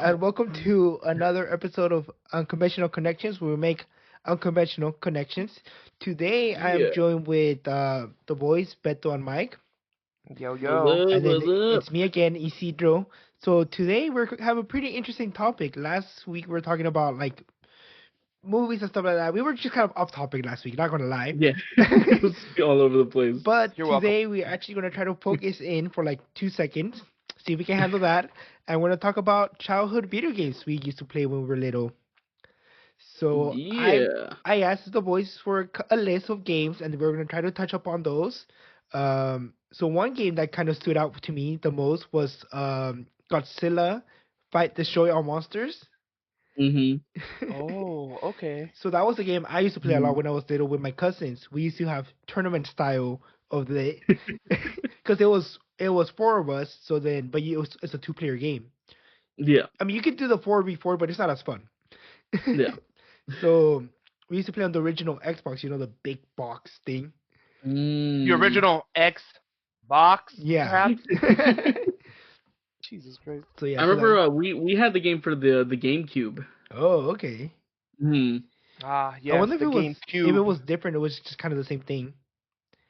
And welcome to another episode of Unconventional Connections, where we make unconventional connections. Today, I am Yeah. joined with the boys, Beto and Mike, Yo, What's yo. up? and then What's up? it's me again, Isidro. So today we have a pretty interesting topic. Last week we were talking about like movies and stuff like that. We were just kind of off topic last week, not gonna lie. Yeah. It was all over the place. But You're welcome. today we're actually gonna try to focus in for like 2 seconds, see if we can handle that. And we're gonna talk about childhood video games we used to play when we were little. So Yeah. I asked the boys for a list of games, and we're gonna try to touch upon those. So one game that kind of stood out to me the most was Godzilla Fight Destroy All Monsters. Mm-hmm. Oh, okay. So that was a game I used to play a lot when I was little with my cousins. We used to have tournament style of the because it was four of us. So then, but it's a two-player game. Yeah. I mean, you could do the 4v4, but it's not as fun. Yeah. So we used to play on the original Xbox, the big box thing. The original X box, Yeah. perhaps? Jesus Christ. So yeah. I remember we had the game for the GameCube. Oh, okay. Hmm. Yeah. I wonder if the it was different. It was just kind of the same thing.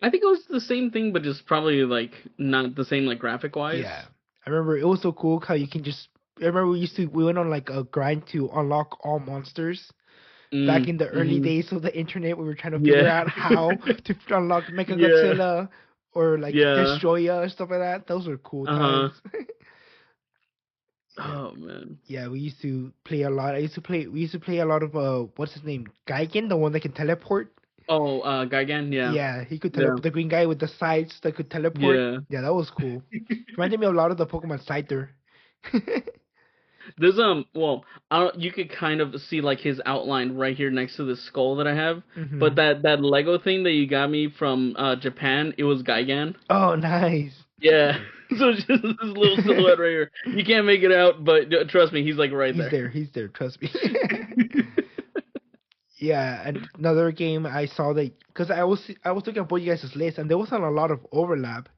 I think it was the same thing, but just probably like not the same like graphic wise. Yeah. I remember it was so cool how you can just. I remember we went on like a grind to unlock all monsters. Back in the early days of the internet, we were trying to figure out how to unlock Mechagodzilla or like Destroya or stuff like that. Those were cool times. Oh man. Yeah, we used to play a lot. We used to play a lot of what's his name? Gaigan, the one that can teleport. Oh, Gigan, yeah. Yeah, he could teleport. The green guy with the sides that could teleport. Yeah, that was cool. Reminded me a lot of the Pokemon Scyther. There's you could kind of see like his outline right here next to the skull that I have. Mm-hmm. But that Lego thing that you got me from Japan, it was Gigan. Oh, nice. Yeah. So it's just this little silhouette right here. You can't make it out, but trust me, he's like there. He's there. Trust me. Yeah, and another game I saw that because I was looking at both you guys' list, and there wasn't a lot of overlap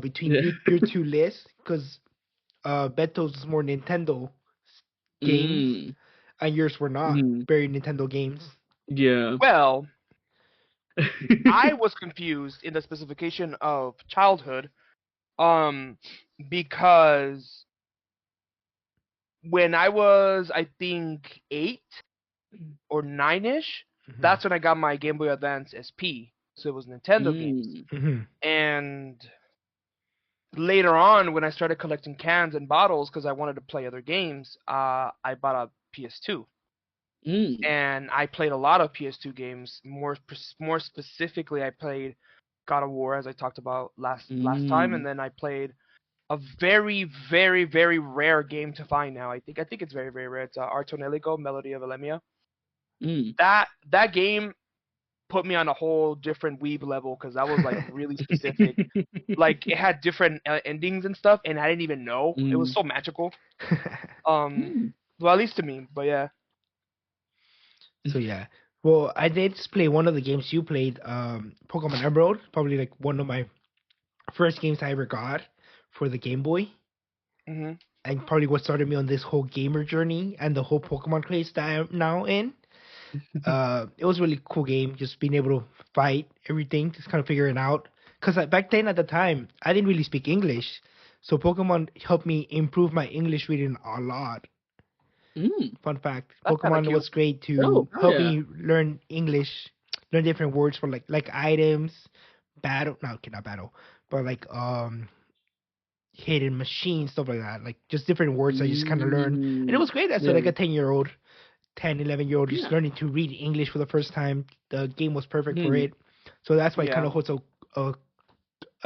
between your two lists because Beto's was more Nintendo games, and yours were not very Nintendo games. Yeah. Well, I was confused in the specification of childhood, because when I was, I think, 8 or 9-ish, that's when I got my Game Boy Advance SP. So it was Nintendo games. And later on, when I started collecting cans and bottles because I wanted to play other games, I bought a PS2. And I played a lot of PS2 games. More specifically, I played God of War, as I talked about last time, and then I played a very, very, very rare game to find now. I think it's very, very rare. It's Artonelico, Melody of Elemia. That game put me on a whole different weeb level because that was like really specific. Like it had different endings and stuff, and I didn't even know. It was so magical. Well, at least to me, but yeah. So yeah, well, I did play one of the games you played, Pokemon Emerald, probably like one of my first games I ever got for the Game Boy. And probably what started me on this whole gamer journey and the whole Pokemon craze that I'm now in. It was a really cool game, just being able to fight everything, just kind of figuring out. Because back then at the time, I didn't really speak English, so Pokemon helped me improve my English reading a lot. Fun fact: That's Pokemon was great to help me learn English, learn different words for like items, not battle, but like hidden machines, stuff like that. Like just different words I just kind of learned, and it was great. As like a 10-year-old. 10, 11-year-old just learning to read English for the first time. The game was perfect for it. So that's why it kind of holds a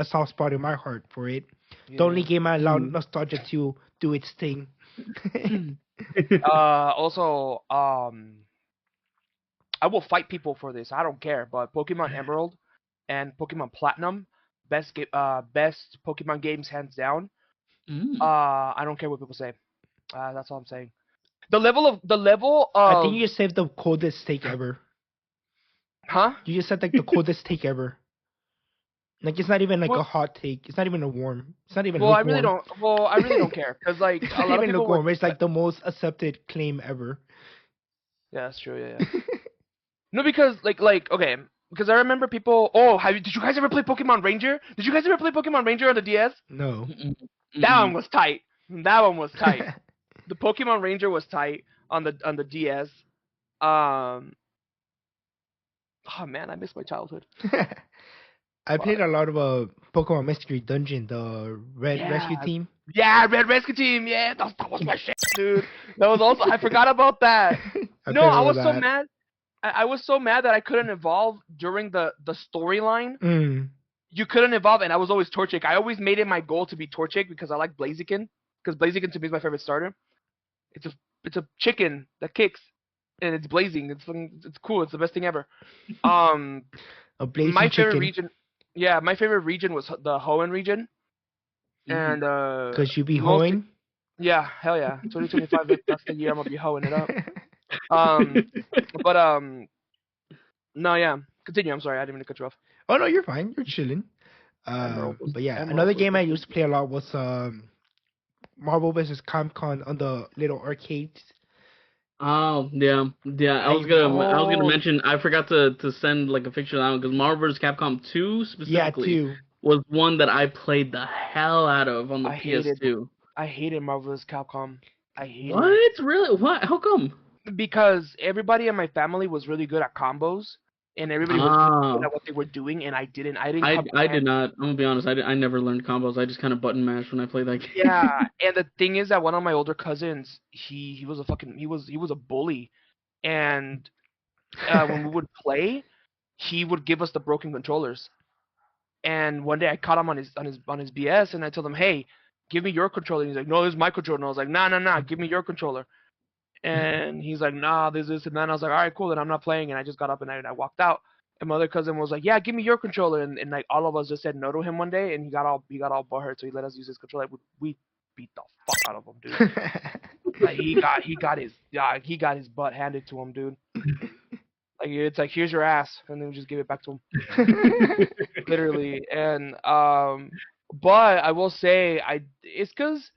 soft spot in my heart for it. The only game I allowed nostalgia to do its thing. Also, I will fight people for this. I don't care. But Pokemon Emerald and Pokemon Platinum, best Pokemon games hands down. I don't care what people say. That's all I'm saying. The level of I think you just saved the coldest take ever. Huh? You just said like the coldest take ever. Like it's not even like Well- a hot take. It's not even a warm. It's not even Well, lukewarm. I really don't care because like It's a not lot of even people were. lukewarm. It's like the most accepted claim ever. Yeah, that's true. Yeah. No, because okay, because I remember people. Oh, did you guys ever play Pokemon Ranger? Did you guys ever play Pokemon Ranger on the DS? No. That one was tight. That one was tight. The Pokemon Ranger was tight on the DS. Um. Oh man, I miss my childhood. I But played a lot of Pokemon Mystery Dungeon, the Red Rescue yeah, Team. yeah, Red Rescue Team. Yeah, that was my shit, dude. That was also. I forgot about that. I No, played I all of was so that. mad. I was so mad that I couldn't evolve during the storyline. Mm. You couldn't evolve, and I was always Torchic. I always made it my goal to be Torchic because I like Blaziken. Because Blaziken to me is my favorite starter. It's a chicken that kicks, and it's blazing. It's cool. It's the best thing ever. Um, A blazing my favorite chicken. region, yeah, my favorite region was the Hoenn region, and Cause you be mostly, hoeing. yeah, hell yeah, 2025. That's the year I'm gonna be hoeing it up. But no, yeah, continue. I'm sorry, I didn't mean to cut you off. Oh no, you're fine. You're chilling. But yeah, another game I used to play a lot was Marvel vs. Capcom on the little arcades. Oh yeah, yeah. I was gonna mention. I forgot to send like a picture of that one because Marvel vs. Capcom 2 specifically Yeah, 2. was one that I played the hell out of on the PS2. I hated Marvel vs. Capcom. I hated What? it. Really? What? How come? Because everybody in my family was really good at combos, and everybody was really good at what they were doing, and I didn't. I didn't. I did not. I'm gonna be honest. I never learned combos. I just kind of button mash when I played that game. Yeah, and the thing is that one of my older cousins, he was a fucking he was a bully, and when we would play, he would give us the broken controllers. And one day I caught him on his BS, and I told him, "Hey, give me your controller." And he's like, "No, this is my controller." And I was like, "Nah, nah, nah, give me your controller." And he's like, "Nah, this, and that." And I was like, "All right, cool." Then I'm not playing, and I just got up and I walked out. And my other cousin was like, "Yeah, give me your controller." And like all of us just said no to him one day, and he got all butthurt, so he let us use his controller. We beat the fuck out of him, dude. Like he got his butt handed to him, dude. Like it's like, here's your ass, and then we just give it back to him, literally. And but I will say it's cause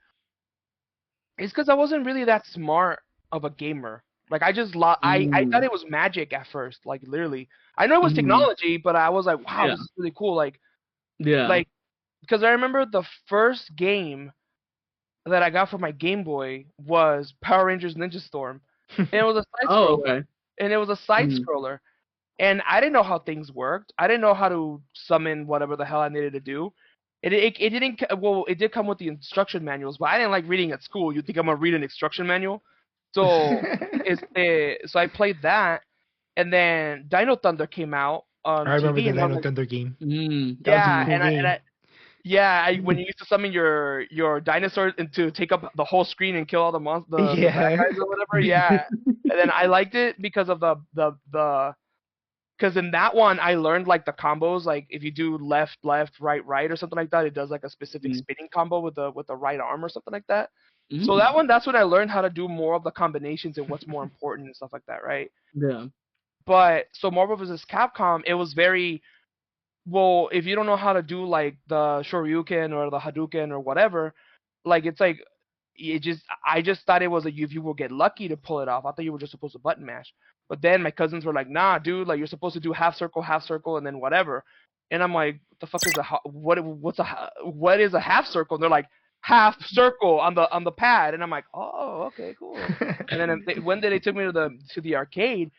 I wasn't really that smart of a gamer. Like I just I thought it was magic at first, like literally. I know it was technology, but I was like, wow, this is really cool. Like because I remember the first game that I got for my Game Boy was Power Rangers Ninja Storm, and it was a side scroller. Okay. And it was a side scroller, and I didn't know how things worked. I didn't know how to summon whatever the hell I needed to do. It didn't well, it did come with the instruction manuals, but I didn't like reading at school. You think I'm gonna read an instruction manual? So so I played that, and then Dino Thunder came out on I remember TV, the and I was Dino like, Thunder game. yeah, That was a cool game. when you used to summon your dinosaurs and to take up the whole screen and kill all the the bad guys or whatever, yeah. And then I liked it because of the because in that one I learned like the combos, like if you do left, right, right or something like that, it does like a specific spinning combo with the right arm or something like that. So that's when I learned how to do more of the combinations and what's more important and stuff like that, right? Yeah. But so Marvel vs. Capcom, it was very well, if you don't know how to do like the Shoryuken or the Hadouken or whatever, like it's like I just thought it was like if you will get lucky to pull it off. I thought you were just supposed to button mash. But then my cousins were like, "Nah, dude, like you're supposed to do half circle, and then whatever." And I'm like, "What the fuck is what is a half circle?" And they're like, "Half circle on the pad." And I'm like, "Oh, okay, cool." And then one day they took me to the arcade,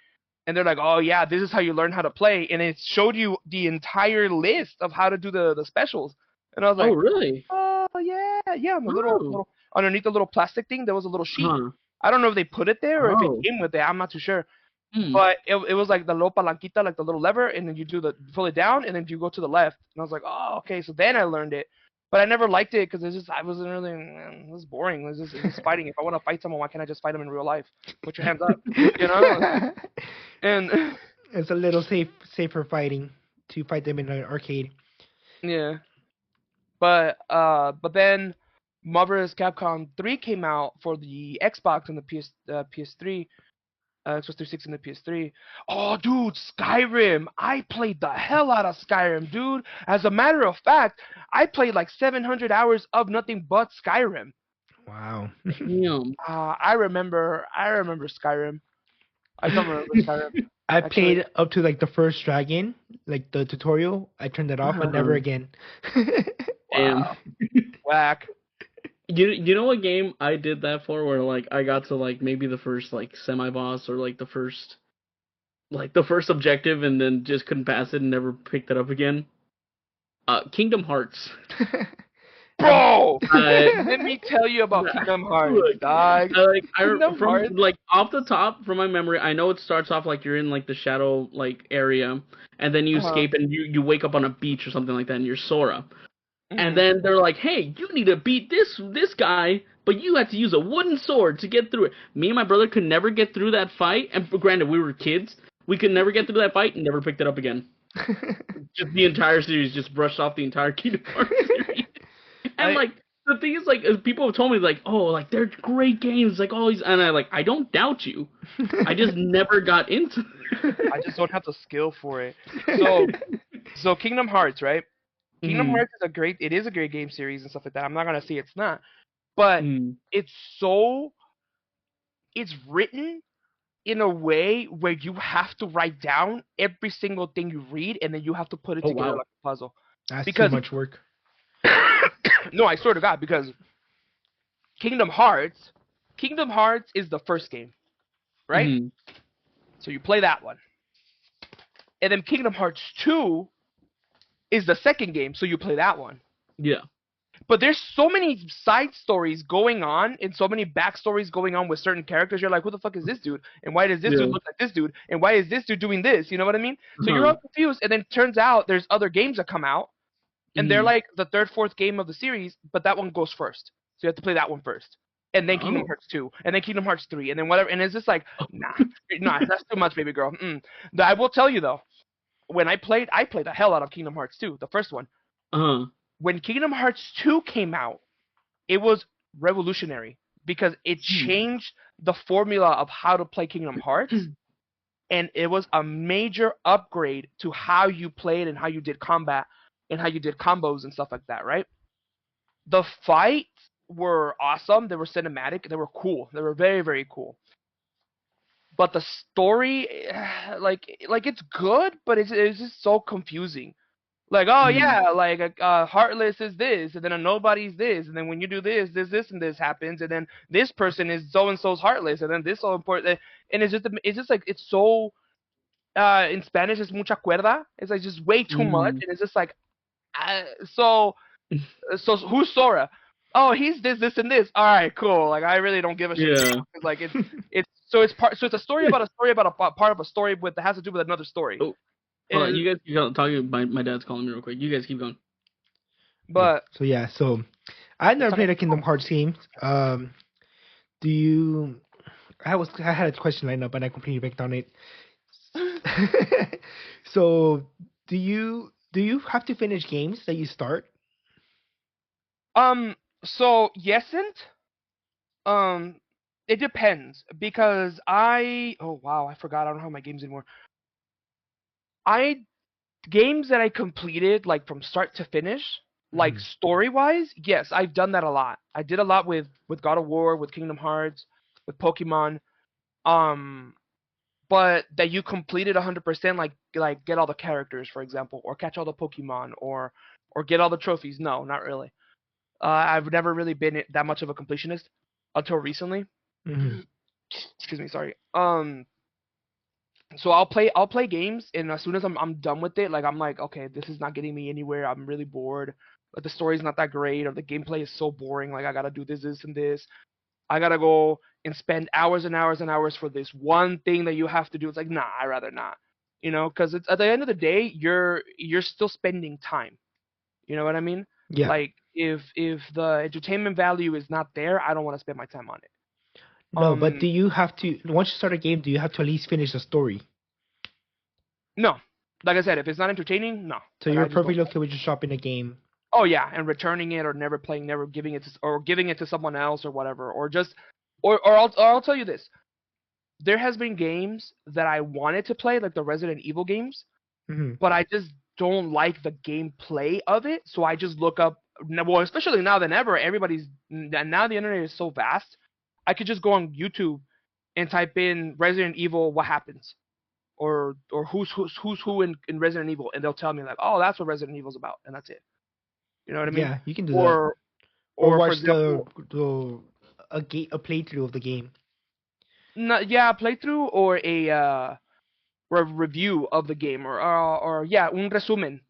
and they're like, "Oh yeah, this is how you learn how to play," and it showed you the entire list of how to do the specials. And I was like, "Oh really? Oh yeah." On the little underneath the little plastic thing, there was a little sheet. I don't know if they put it there or if it came with it. I'm not too sure. But it was like the little palanquita, like the little lever, and then you pull it down, and then you go to the left. And I was like, oh, okay. So then I learned it. But I never liked it because I wasn't really, it was boring. It was just fighting. If I want to fight someone, why can't I just fight them in real life? Put your hands up, you know? And it's a little safer fighting to fight them in an arcade. Yeah. But then Marvel vs. Capcom 3 came out for the Xbox and the PS3. Xbox 360 and the PS3. Oh, dude, Skyrim. I played the hell out of Skyrim, dude. As a matter of fact, I played like 700 hours of nothing but Skyrim. Wow. Damn. I remember Skyrim. I don't remember Skyrim. I Actually, played up to like the first dragon, like the tutorial. I turned it off, but never again. Damn. wow. Whack. You know what game I did that for, where like I got to like maybe the first like semi boss or like the first objective and then just couldn't pass it and never picked it up again. Kingdom Hearts. Bro, let me tell you about Kingdom Hearts, Look, dog. Like off the top from my memory, I know it starts off like you're in like the shadow like area, and then you escape and you wake up on a beach or something like that, and you're Sora. And then they're like, hey, you need to beat this guy, but you had to use a wooden sword to get through it. Me and my brother could never get through that fight, and granted, we were kids. We could never get through that fight and never picked it up again. Just the entire series, just brushed off the entire Kingdom Hearts series. And, like, the thing is, like, people have told me, like, oh, like, they're great games, like, all these, and I don't doubt you. I just never got into it. I just don't have the skill for it. So Kingdom Hearts, right? Kingdom Hearts is a great game series and stuff like that. I'm not gonna say it's not, but it's written in a way where you have to write down every single thing you read, and then you have to put it together like a puzzle. That's too much work. No, I swear to God, because Kingdom Hearts is the first game, right? So you play that one, and then Kingdom Hearts 2 is the second game, so you play that one. Yeah. But there's so many side stories going on and so many backstories going on with certain characters. You're like, who the fuck is this dude? And why does this dude look like this dude? And why is this dude doing this? You know what I mean? So you're all confused. And then it turns out there's other games that come out. And they're like the third, fourth game of the series. But that one goes first. So you have to play that one first. And then Kingdom Hearts 2. And then Kingdom Hearts 3. And then whatever. And it's just like, nah, that's too much, baby girl. I will tell you, though. When I played the hell out of Kingdom Hearts 2, the first one. When Kingdom Hearts 2 came out, it was revolutionary because it changed the formula of how to play Kingdom Hearts, and it was a major upgrade to how you played and how you did combat and how you did combos and stuff like that, right? The fights were awesome. They were cinematic. They were cool. They were very, very cool. But the story, like it's good, but it's just so confusing. Like, oh yeah, like Heartless is this, and then a Nobody's this, and then when you do this, this, and this happens, and then this person is so and so's Heartless, and then this so important, and it's just like it's so. In Spanish, it's mucha cuerda. It's like just way too much, and it's just like, so who's Sora? Oh, he's this, and this. All right, cool. Like I really don't give a shit. Yeah. Like it's it's a story about a part of a story that has to do with another story. Oh. Hold on, you guys keep talking. My dad's calling me real quick. You guys keep going. But so I never played a Kingdom Hearts game. Do you? I had a question lined up and I completely backed on it. So do you have to finish games that you start? So yes and it depends because I forgot. I don't have my games anymore. Games that I completed like from start to finish, like story wise, yes, I've done that a lot. I did a lot with God of War, with Kingdom Hearts, with Pokemon. But that you completed 100%, like get all the characters, for example, or catch all the Pokemon, or get all the trophies. No, not really. I've never really been that much of a completionist until recently. Excuse me, sorry. So I'll play games, and as soon as I'm done with it, like I'm like, okay, this is not getting me anywhere. I'm really bored. Like the story's not that great, or the gameplay is so boring. Like I gotta do this, and this. I gotta go and spend hours and hours and hours for this one thing that you have to do. It's like, nah, I'd rather not. You know, because it's at the end of the day, you're still spending time. You know what I mean? Yeah. Like if the entertainment value is not there, I don't want to spend my time on it. No, but do you have to, once you start a game, do you have to at least finish the story? No. Like I said, if it's not entertaining, no. So you're perfectly okay with just dropping a game? Oh, yeah, and returning it or never playing, never giving it to someone else or whatever. Or just, or I'll tell you this. there has been games that I wanted to play, like the Resident Evil games, but I just don't like the gameplay of it. So I just look up. Well, especially now than ever, now the internet is so vast. I could just go on YouTube and type in Resident Evil, what happens, or who's who in Resident Evil, and they'll tell me like, oh, that's what Resident Evil's about, and that's it. You know what I mean? Yeah, you can do that. Or Or for watch example, a playthrough of the game. yeah, playthrough or a review of the game, or yeah, un resumen.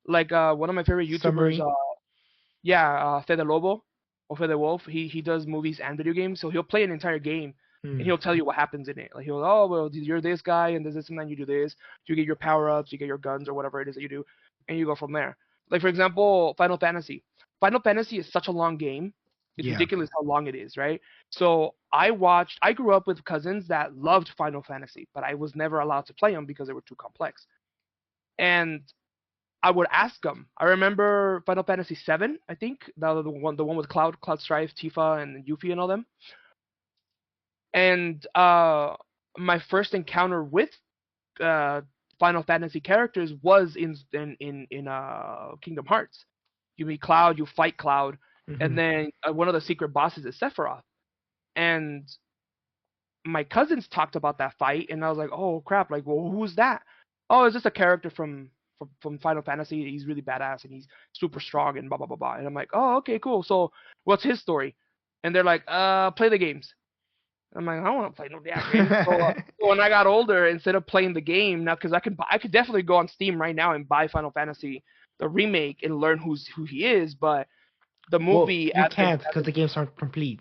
Like one of my favorite YouTubers, Summary. Fede Lobo or Fede Wolf. He does movies and video games, so he'll play an entire game and he'll tell you what happens in it. Like he'll, oh well, you're this guy and this and then you do this. You get your power ups, you get your guns or whatever it is that you do, and you go from there. Like for example, Final Fantasy. Final Fantasy is such a long game. It's Yeah. ridiculous how long it is, right? So I grew up with cousins that loved Final Fantasy, but I was never allowed to play them because they were too complex. And I would ask them. I remember Final Fantasy VII, I think, the one with Cloud Strife, Tifa, and Yuffie and all them. And my first encounter with Final Fantasy characters was in Kingdom Hearts. You meet Cloud, you fight Cloud, and then one of the secret bosses is Sephiroth. And my cousins talked about that fight, and I was like, oh crap, like, well, who's that? Oh, it's just a character from Final Fantasy. He's really badass and he's super strong and blah blah blah blah. And I'm like, oh, okay, cool. So what's his story? And they're like, play the games. I'm like, I don't want to play no damn games. So when I got older, instead of playing the game now, because I could definitely go on Steam right now and buy Final Fantasy the remake and learn who he is, but the movie you can't because the games aren't complete.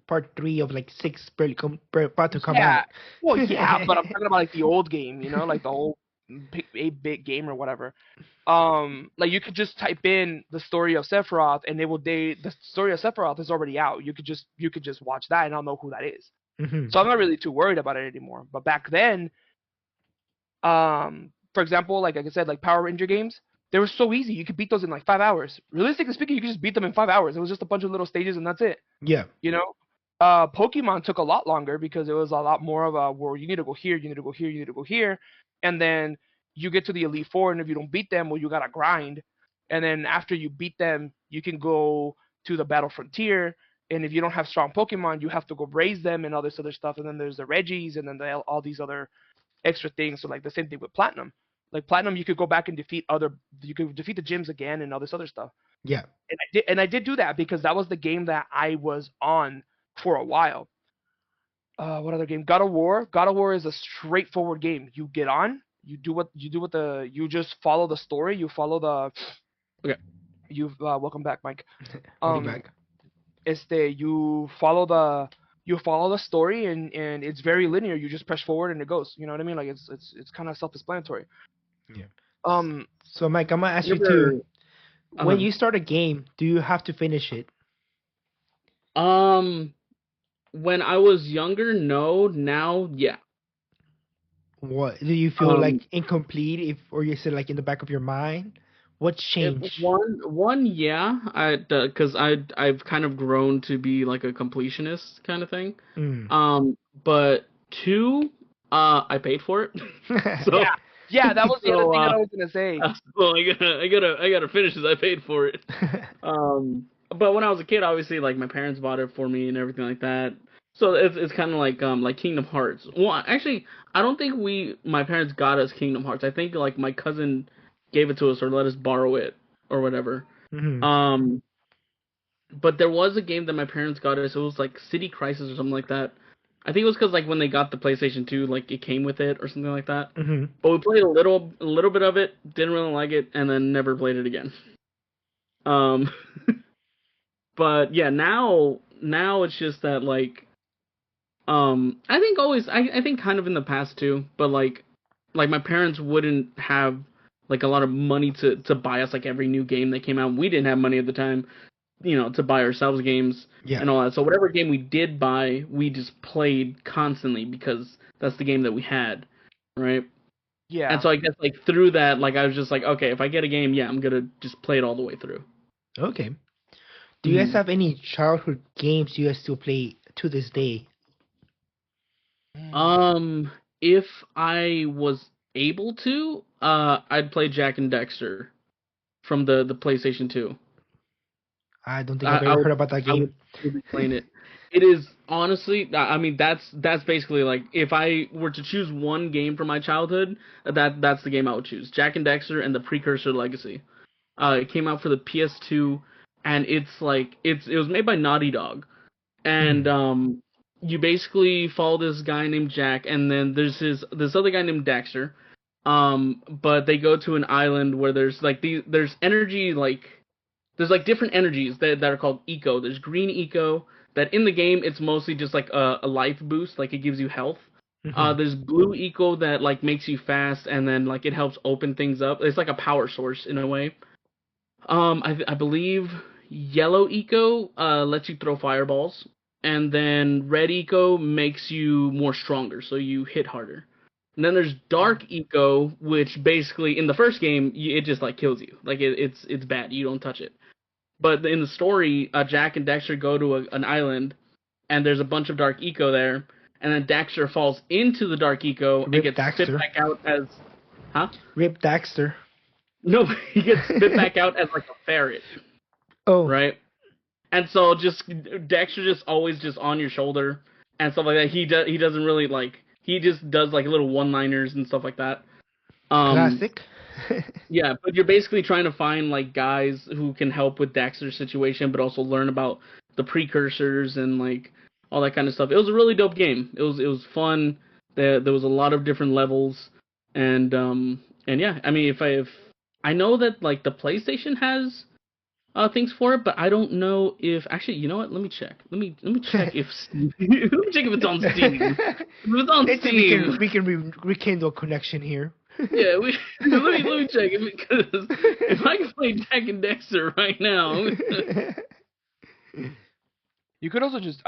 Part 3 of like 6 barely about to come out. Well, yeah, but I'm talking about like the old game, you know, like the old 8-bit game or whatever. Like you could just type in the story of Sephiroth, and the story of Sephiroth is already out. You could just watch that, and I'll know who that is. So I'm not really too worried about it anymore. But back then, for example, like I said, like Power Ranger games, they were so easy. You could beat those in like 5 hours. Realistically speaking, you could just beat them in 5 hours. It was just a bunch of little stages, and that's it. Yeah. You know. Pokemon took a lot longer because it was a lot more of a where you need to go here, you need to go here, you need to go here, and then you get to the Elite Four, and if you don't beat them, well, you gotta grind, and then after you beat them, you can go to the Battle Frontier, and if you don't have strong Pokemon, you have to go raise them and all this other stuff, and then there's the Regis, and then all these other extra things. So like the same thing with Platinum. Like Platinum, you could go back and you could defeat the gyms again and all this other stuff. Yeah. And I did do that because that was the game that I was on for a while. What other game? God of War. God of War is a straightforward game. You get on, you just follow the story. You follow the. Okay. Welcome back, Mike. Back. You follow the story and it's very linear. You just press forward and it goes. You know what I mean? Like it's kind of self-explanatory. Yeah. So Mike, I'm gonna ask you too. When you start a game, do you have to finish it? When I was younger, no. Now, yeah. What do you feel like incomplete? Or you said like in the back of your mind? What's changed? One, yeah. Because I've kind of grown to be like a completionist kind of thing. But 2, I paid for it. So yeah, that was the other thing that I was gonna say. Well, I gotta finish this. I paid for it. But when I was a kid, obviously, like my parents bought it for me and everything like that. So it's kind of like Kingdom Hearts. Well, actually, I don't think my parents got us Kingdom Hearts. I think like my cousin gave it to us or let us borrow it or whatever. But there was a game that my parents got us. It was like City Crisis or something like that. I think it was because like when they got the PlayStation 2, like it came with it or something like that. But we played a little bit of it, didn't really like it, and then never played it again. But yeah, now it's just that like, I think kind of in the past too, but like my parents wouldn't have like a lot of money to buy us like every new game that came out. We didn't have money at the time, you know, to buy ourselves games and all that. So whatever game we did buy, we just played constantly because that's the game that we had, right? Yeah. And so I guess like through that, like I was just like, okay, if I get a game, yeah, I'm gonna just play it all the way through. Okay. Do you guys have any childhood games you guys still play to this day? If I was able to, I'd play Jack and Dexter from the PlayStation 2. I don't think I've ever heard about that I would game. be playing it. It is honestly, I mean, that's basically like if I were to choose one game from my childhood, that's the game I would choose. Jack and Dexter and the Precursor Legacy. It came out for the PS2, and it's like it was made by Naughty Dog, and you basically follow this guy named Jack, and then there's this other guy named Dexter. But they go to an island where there's like there's energy like there's like different energies that are called eco. There's green eco that in the game it's mostly just like a life boost, like it gives you health. There's blue eco that like makes you fast and then like it helps open things up. It's like a power source in a way. I believe yellow eco lets you throw fireballs, and then red eco makes you more stronger, so you hit harder. And then there's dark eco, which basically in the first game it just like kills you, like it's bad. You don't touch it. But in the story, Jack and Dexter go to an island, and there's a bunch of dark eco there, and then Dexter falls into the dark eco and gets spit back out as, huh? Rip Dexter. No, he gets spit back out as like a ferret. Oh. Right? And so just Dexter just always just on your shoulder and stuff like that. He doesn't really like, he just does like little one-liners and stuff like that. Classic. Yeah, but you're basically trying to find like guys who can help with Dexter's situation, but also learn about the precursors and like all that kind of stuff. It was a really dope game. It was fun. There was a lot of different levels, and yeah, I mean if I know that like the PlayStation has things for it, but I don't know if actually, you know what? Let me check. Let me check if Steam, let me check if it's on Steam. If it's on Steam, we can rekindle connection here. Yeah, let me check because if I can play Jack and Dexter right now. You could also just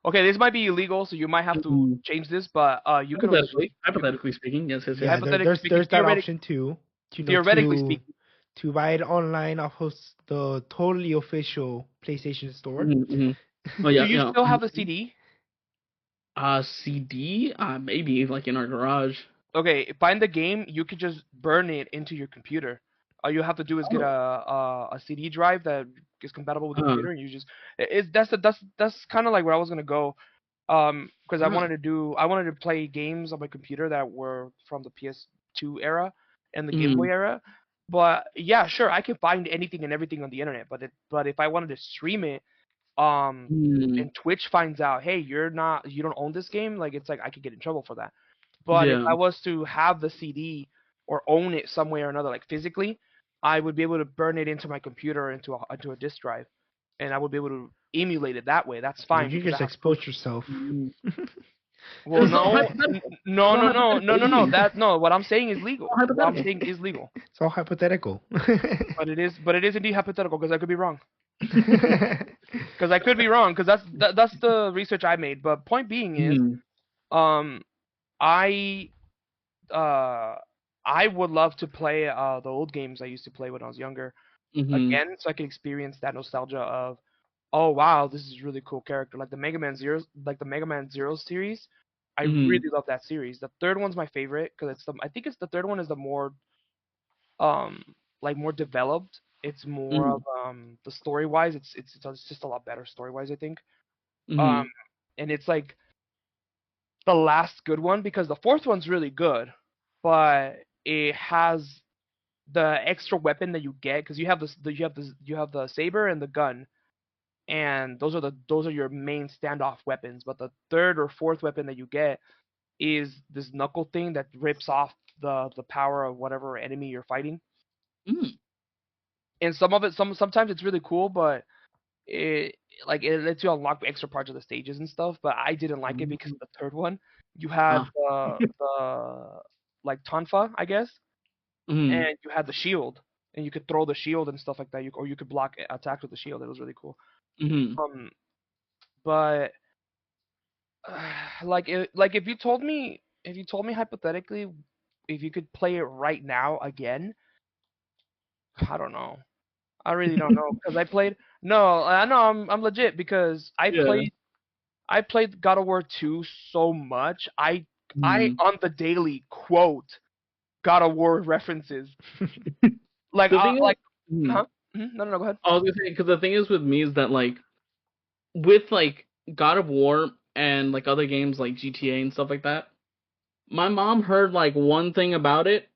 okay. This might be illegal, so you might have to change this. But you could also hypothetically speaking, yes. Yeah, there's that option too. Theoretically speaking, to buy it online off of the totally official PlayStation Store. Oh, yeah, do you still have a CD? CD? Maybe like in our garage. Okay, find the game. You could just burn it into your computer. All you have to do is get a CD drive that is compatible with the computer, and you just that's kind of like where I was gonna go, because I wanted to play games on my computer that were from the PS2 era and the Game Boy era. But yeah, sure, I can find anything and everything on the internet. But if I wanted to stream it, and Twitch finds out, hey, you don't own this game, like it's like I could get in trouble for that. But if I was to have the CD or own it some way or another, like physically, I would be able to burn it into my computer into a disk drive, and I would be able to emulate it that way. That's fine. You just expose yourself. Well, no. No. What I'm saying is legal. What I'm saying is legal. It's all hypothetical. But it is indeed hypothetical because I could be wrong. Because I could be wrong because that's the research I made. But point being is, I would love to play the old games I used to play when I was younger again, so I can experience that nostalgia of, oh wow, this is a really cool character, like the Mega Man Zero series. I really love that series. The third one's my favorite because I think it's the third one is the more like more developed. It's more of the story wise. It's just a lot better story wise, I think. And it's like the last good one because the fourth one's really good, but it has the extra weapon that you get because you have the saber and the gun, and those are your main standoff weapons. But the third or fourth weapon that you get is this knuckle thing that rips off the power of whatever enemy you're fighting. And sometimes it's really cool, but it lets you unlock extra parts of the stages and stuff. But I didn't like it because of the third one. You had the like tonfa, I guess, and you had the shield, and you could throw the shield and stuff like that. Or you could block attacks with the shield. It was really cool. But if you told me hypothetically if you could play it right now again, I don't know. I really don't know because I played. No, I know I'm legit because I played I played God of War 2 so much. I on the daily quote God of War references. Like The thing like is, huh? No, go ahead. I was gonna say because the thing is with me is that like with like God of War and like other games like GTA and stuff like that, my mom heard like one thing about it,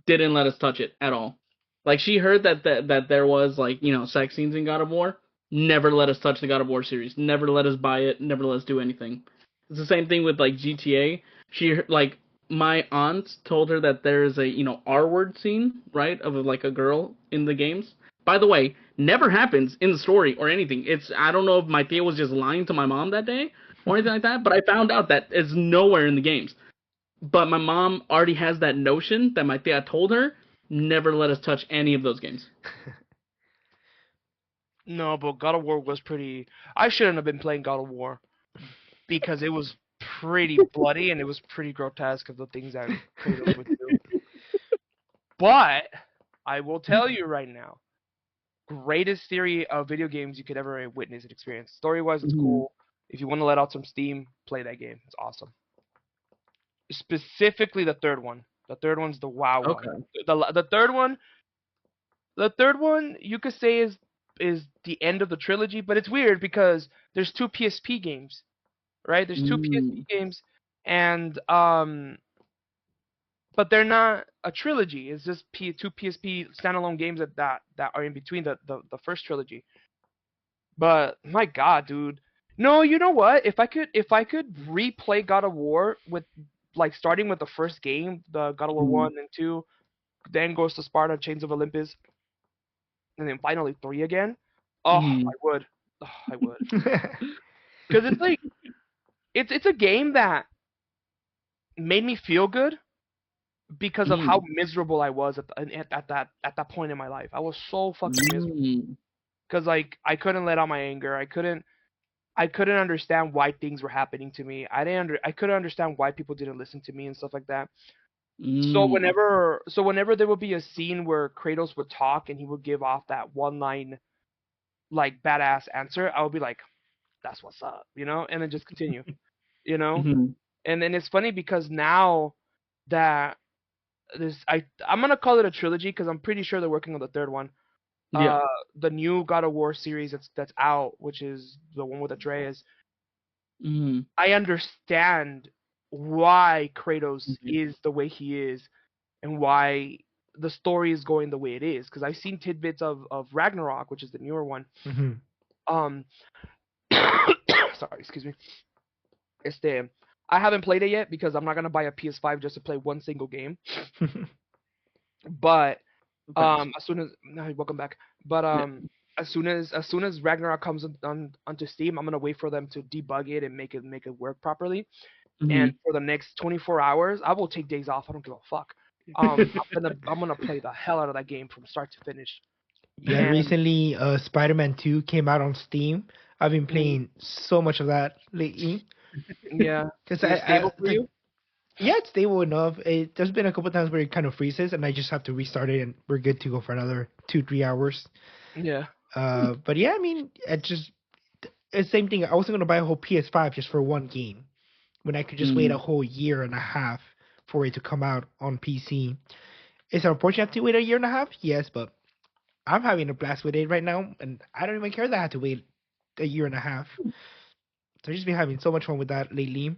didn't let us touch it at all. Like she heard that there was like sex scenes in God of War, never let us touch the God of War series, never let us buy it, never let us do anything. It's the same thing with like GTA. Like my aunt told her that there is a R word scene, right, of like a girl in the games. By the way, never happens in the story or anything. I don't know if my tia was just lying to my mom that day or anything like that, but I found out that it's nowhere in the games. But my mom already has that notion that my tia told her, never let us touch any of those games. No, but God of War was pretty. I shouldn't have been playing God of War because it was pretty bloody and it was pretty grotesque of the things that Kratos would do. But I will tell you right now, greatest theory of video games you could ever witness and experience. Story-wise, it's cool. If you want to let out some steam, play that game. It's awesome. Specifically, the third one. The third one's the WoW one. The third one you could say is the end of the trilogy, but it's weird because there's two PSP games, right? There's two PSP games, and but they're not a trilogy. It's just two PSP standalone games that are in between the first trilogy. But my God, dude. No, you know what? If I could replay God of War with like starting with the first game, the God of War 1 and 2, then goes to Sparta, Chains of Olympus, and then finally 3 again. Oh, I would. Oh, I would. Cuz it's like it's a game that made me feel good because of how miserable I was at that point in my life. I was so fucking miserable. Cuz like I couldn't let out my anger. I couldn't understand why things were happening to me. I couldn't understand why people didn't listen to me and stuff like that. So whenever there would be a scene where Kratos would talk and he would give off that one line like badass answer, I would be like, that's what's up, and then just continue, you know? And then it's funny because now that I'm gonna call it a trilogy because I'm pretty sure they're working on the third one. Yeah. The new God of War series that's out, which is the one with Atreus. I understand why Kratos is the way he is and why the story is going the way it is. Because I've seen tidbits of Ragnarok, which is the newer one. Um, sorry, excuse me. I haven't played it yet because I'm not gonna buy a PS5 just to play one single game. But as soon as welcome back. But as soon as Ragnarok comes onto Steam, I'm gonna wait for them to debug it and make it work properly. And for the next 24 hours, I will take days off. I don't give a fuck. I'm gonna play the hell out of that game from start to finish. Yeah, recently Spider-Man 2 came out on Steam. I've been playing so much of that lately. Yeah. Because stable for you? Yeah, it's stable enough. There's been a couple times where it kind of freezes, and I just have to restart it, and we're good to go for another 2-3 hours. Yeah. But yeah, I mean, it's the same thing. I wasn't gonna buy a whole PS5 just for one game, when I could just wait a whole year and a half for it to come out on PC. It's unfortunate to wait a year and a half, yes, but I'm having a blast with it right now, and I don't even care that I had to wait a year and a half. So I've just been having so much fun with that lately.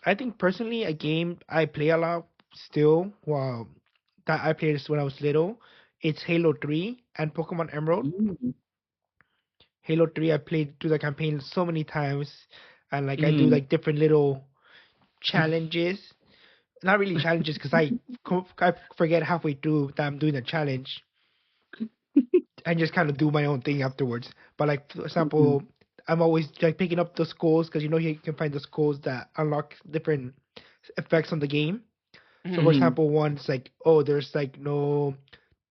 I think personally, a game I play a lot still, well, that I played this when I was little, it's Halo 3 and Pokemon Emerald. Halo 3, I played through the campaign so many times, and like I do like different little challenges. Not really challenges, because I forget halfway through that I'm doing a challenge. I just kind of do my own thing afterwards. But like, for example, I'm always like picking up the skulls, because you can find the skulls that unlock different effects on the game. So for example, one's like, oh, there's like the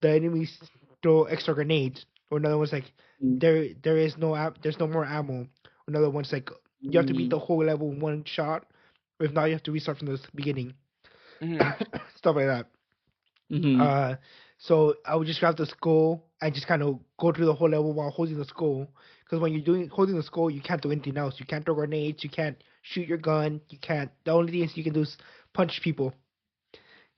enemies throw extra grenades, or another one's like, there's no more ammo. Another one's like, you have to beat the whole level in one shot, or if not, you have to restart from the beginning. Stuff like that. So I would just grab the skull and just kind of go through the whole level while holding the skull, because when you're holding the skull, you can't do anything else. You can't throw grenades. You can't shoot your gun. You can't. The only thing you can do is punch people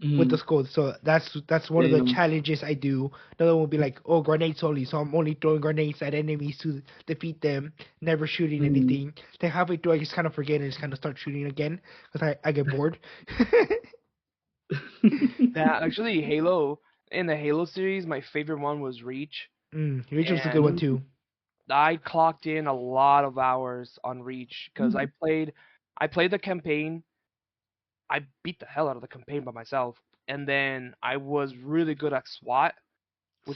with the skull. So that's one of the Damn. challenges I do. Another one would be like, oh, grenades only. So I'm only throwing grenades at enemies to defeat them, never shooting anything. Then halfway through, I just kind of forget and just kind of start shooting again because I get bored. Yeah, actually, Halo in the Halo series, my favorite one was Reach, Reach was a good one and too. I clocked in a lot of hours on Reach because I played the campaign. I beat the hell out of the campaign by myself, and then I was really good at SWAT, Same.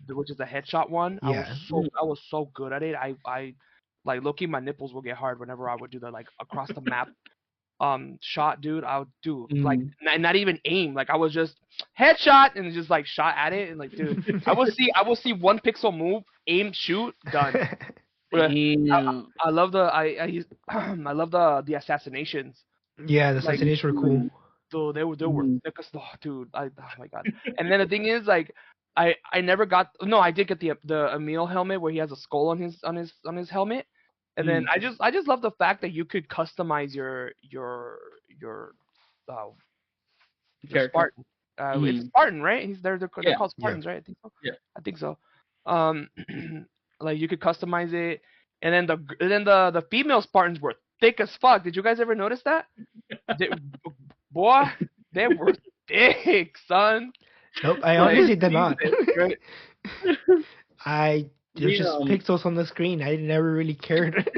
which is the headshot one. Yeah. I was so good at it. I like looking, my nipples would get hard whenever I would do the like across the map shot, dude. I would do like not even aim, like I was just headshot and just like shot at it, and like, dude, I will see one pixel move, aim, shoot, done. But Damn. I love the I love the assassinations. Yeah, the Like, assassinations were cool. so they were thick as dude. Oh my god. And then the thing is, like, I never got, no, I did get the Emil helmet where he has a skull on his helmet. And then I just love the fact that you could customize your uh your Character. Spartan. It's Spartan, right? They're Yeah. called Yeah. Spartans, right? I think so. Yeah. I think so. Um, like you could customize it, and then the female Spartans were thick as fuck. Did you guys ever notice that? They, boy, they were thick, son. Nope, I Like, honestly did not. right? There's just pixels on the screen. I never really cared.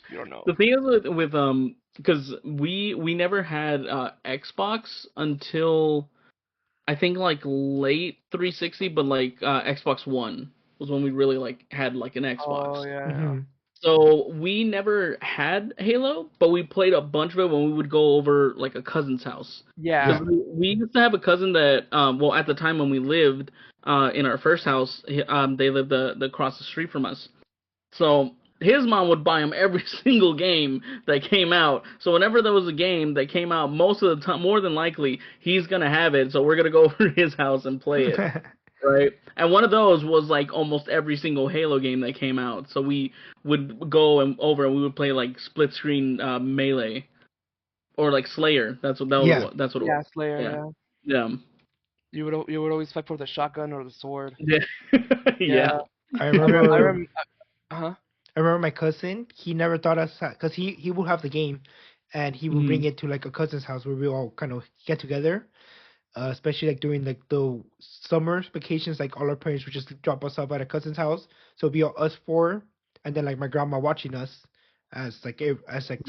You don't know. The thing is with because we never had Xbox until I think like late 360, but like Xbox One was when we really like had like an Xbox. Oh yeah. Mhm. So we never had Halo, but we played a bunch of it when we would go over like a cousin's house. Yeah. 'Cause we used to have a cousin that well at the time when we lived in our first house, they lived across the street from us. So his mom would buy him every single game that came out. So whenever there was a game that came out, most of the time, more than likely, he's gonna have it. So we're gonna go over to his house and play it, right? And one of those was like almost every single Halo game that came out. So we would go over and we would play like split screen Melee or like Slayer. That's what That's what it Yeah, was. Slayer. Yeah. Yeah. Yeah. You would always fight for the shotgun or the sword. Yeah. Yeah. I I remember. remember. Uh-huh. I remember my cousin. He never thought us because he would have the game, and he would bring it to like a cousin's house where we all kind of get together. Especially like during like the summer vacations, like all our parents would just drop us off at a cousin's house. So it'd be us four, and then like my grandma watching us as like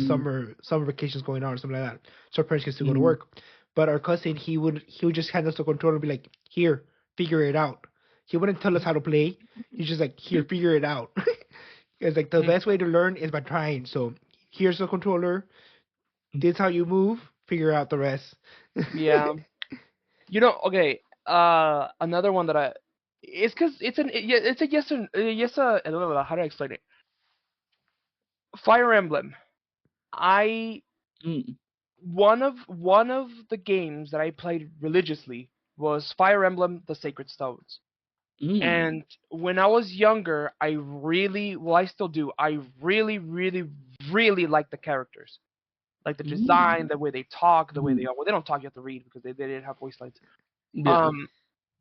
summer vacations going on or something like that. So our parents get to go to work. But our cousin, he would just hand us the controller and be like, "Here, figure it out." He wouldn't tell us how to play. He's just like, "Here, figure it out." It's like the best way to learn is by trying. So here's the controller. This is how you move. Figure out the rest. Yeah. You know, okay. Another one that it's because it's a I don't know how to explain it. Fire Emblem. I Mm. one of the games that I played religiously was Fire Emblem: The Sacred Stones. And when I was younger, I really, well, I still do. I really, really, really like the characters, like the design, the way they talk, the way they are. Well, they don't talk; you have to read because they didn't have voice lines. Yeah.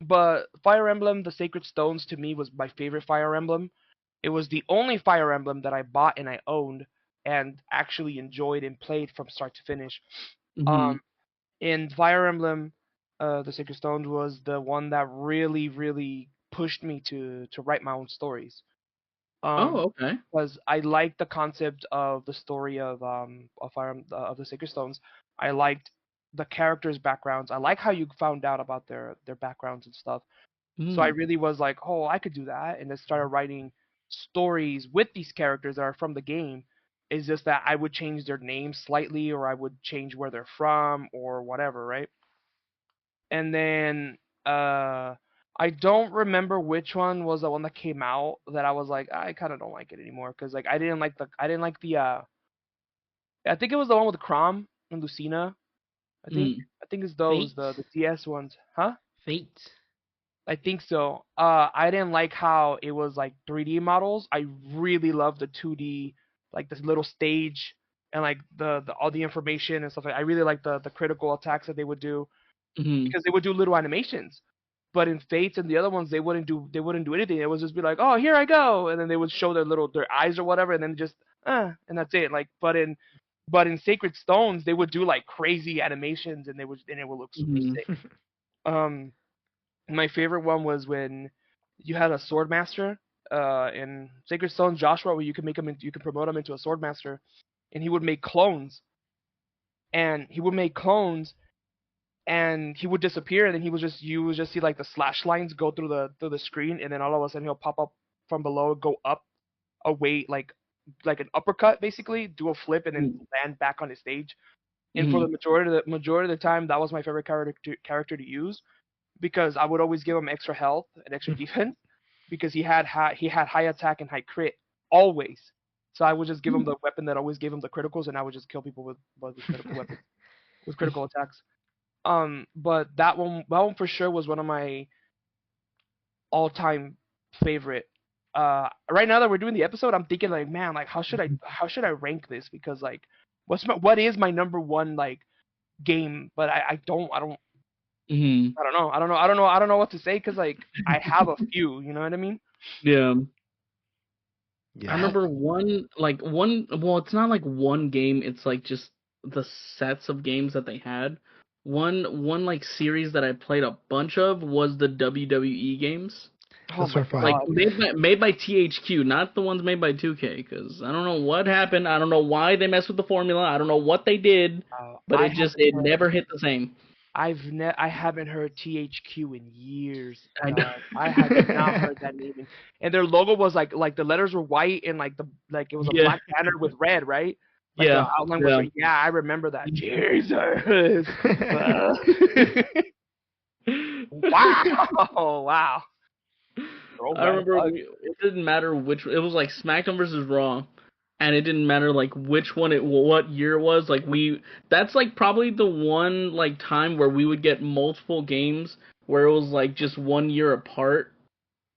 But Fire Emblem: The Sacred Stones to me was my favorite Fire Emblem. It was the only Fire Emblem that I bought and I owned and actually enjoyed and played from start to finish. And Fire Emblem, The Sacred Stones was the one that really, really pushed me to write my own stories. Oh, okay. Because I liked the concept of the story of of the Sacred Stones. I liked the characters' backgrounds. I like how you found out about their backgrounds and stuff. So I really was like, oh, I could do that, and then started writing stories with these characters that are from the game. It's just that I would change their names slightly, or I would change where they're from, or whatever, right? And then I don't remember which one was the one that came out that I was like, I kind of don't like it anymore because like I didn't like the I think it was the one with Crom and Lucina. I think it's those Fate? the DS ones, huh? Fate. I think so. I didn't like how it was like 3D models. I really loved the 2D, like this little stage and like the all the information and stuff. I really like the critical attacks that they would do Mm-hmm. because they would do little animations. But in Fates and the other ones, they wouldn't do anything. It would just be like, oh, here I go, and then they would show their eyes or whatever, and then just and that's it. Like, but in Sacred Stones, they would do like crazy animations, and it would look super Mm-hmm. sick. Um, my favorite one was when you had a sword master in Sacred Stones Joshua, where you could promote him into a sword master, and he would make clones, and he would disappear, and then you would just see like the slash lines go through the screen, and then all of a sudden he'll pop up from below, go up away like an uppercut basically, do a flip, and then land back on the stage. And for Mm-hmm. the majority of the time, that was my favorite character to use because I would always give him extra health and extra defense because he had high attack and high crit always. So I would just give him the weapon that always gave him the criticals, and I would just kill people with critical weapons with critical attacks. But that one for sure was one of my all-time favorite. Right now that we're doing the episode, I'm thinking like, man, like how should I rank this? Because like, what is my number one like game? But Mm-hmm. I don't know what to say because like I have a few. You know what I mean? Yeah. Yeah. I remember well, it's not like one game, it's like just the sets of games that they had. One like series that I played a bunch of was the WWE games. Oh Those my were fun. Like god. made by THQ, not the ones made by 2K, because I don't know what happened. I don't know why they messed with the formula. I don't know what they did, but I it never hit the same. I haven't heard THQ in years, I know. dog. I have not heard that name, and their logo was like the letters were white and like it was a Yeah. black banner with red, right? Like the Yeah. outline was Yeah. red. Yeah, I remember that. Jesus. Wow. Wow. I remember it didn't matter which, it was like SmackDown versus Raw, and it didn't matter like which one what year it was. Like that's like probably the one like time where we would get multiple games where it was like just 1 year apart.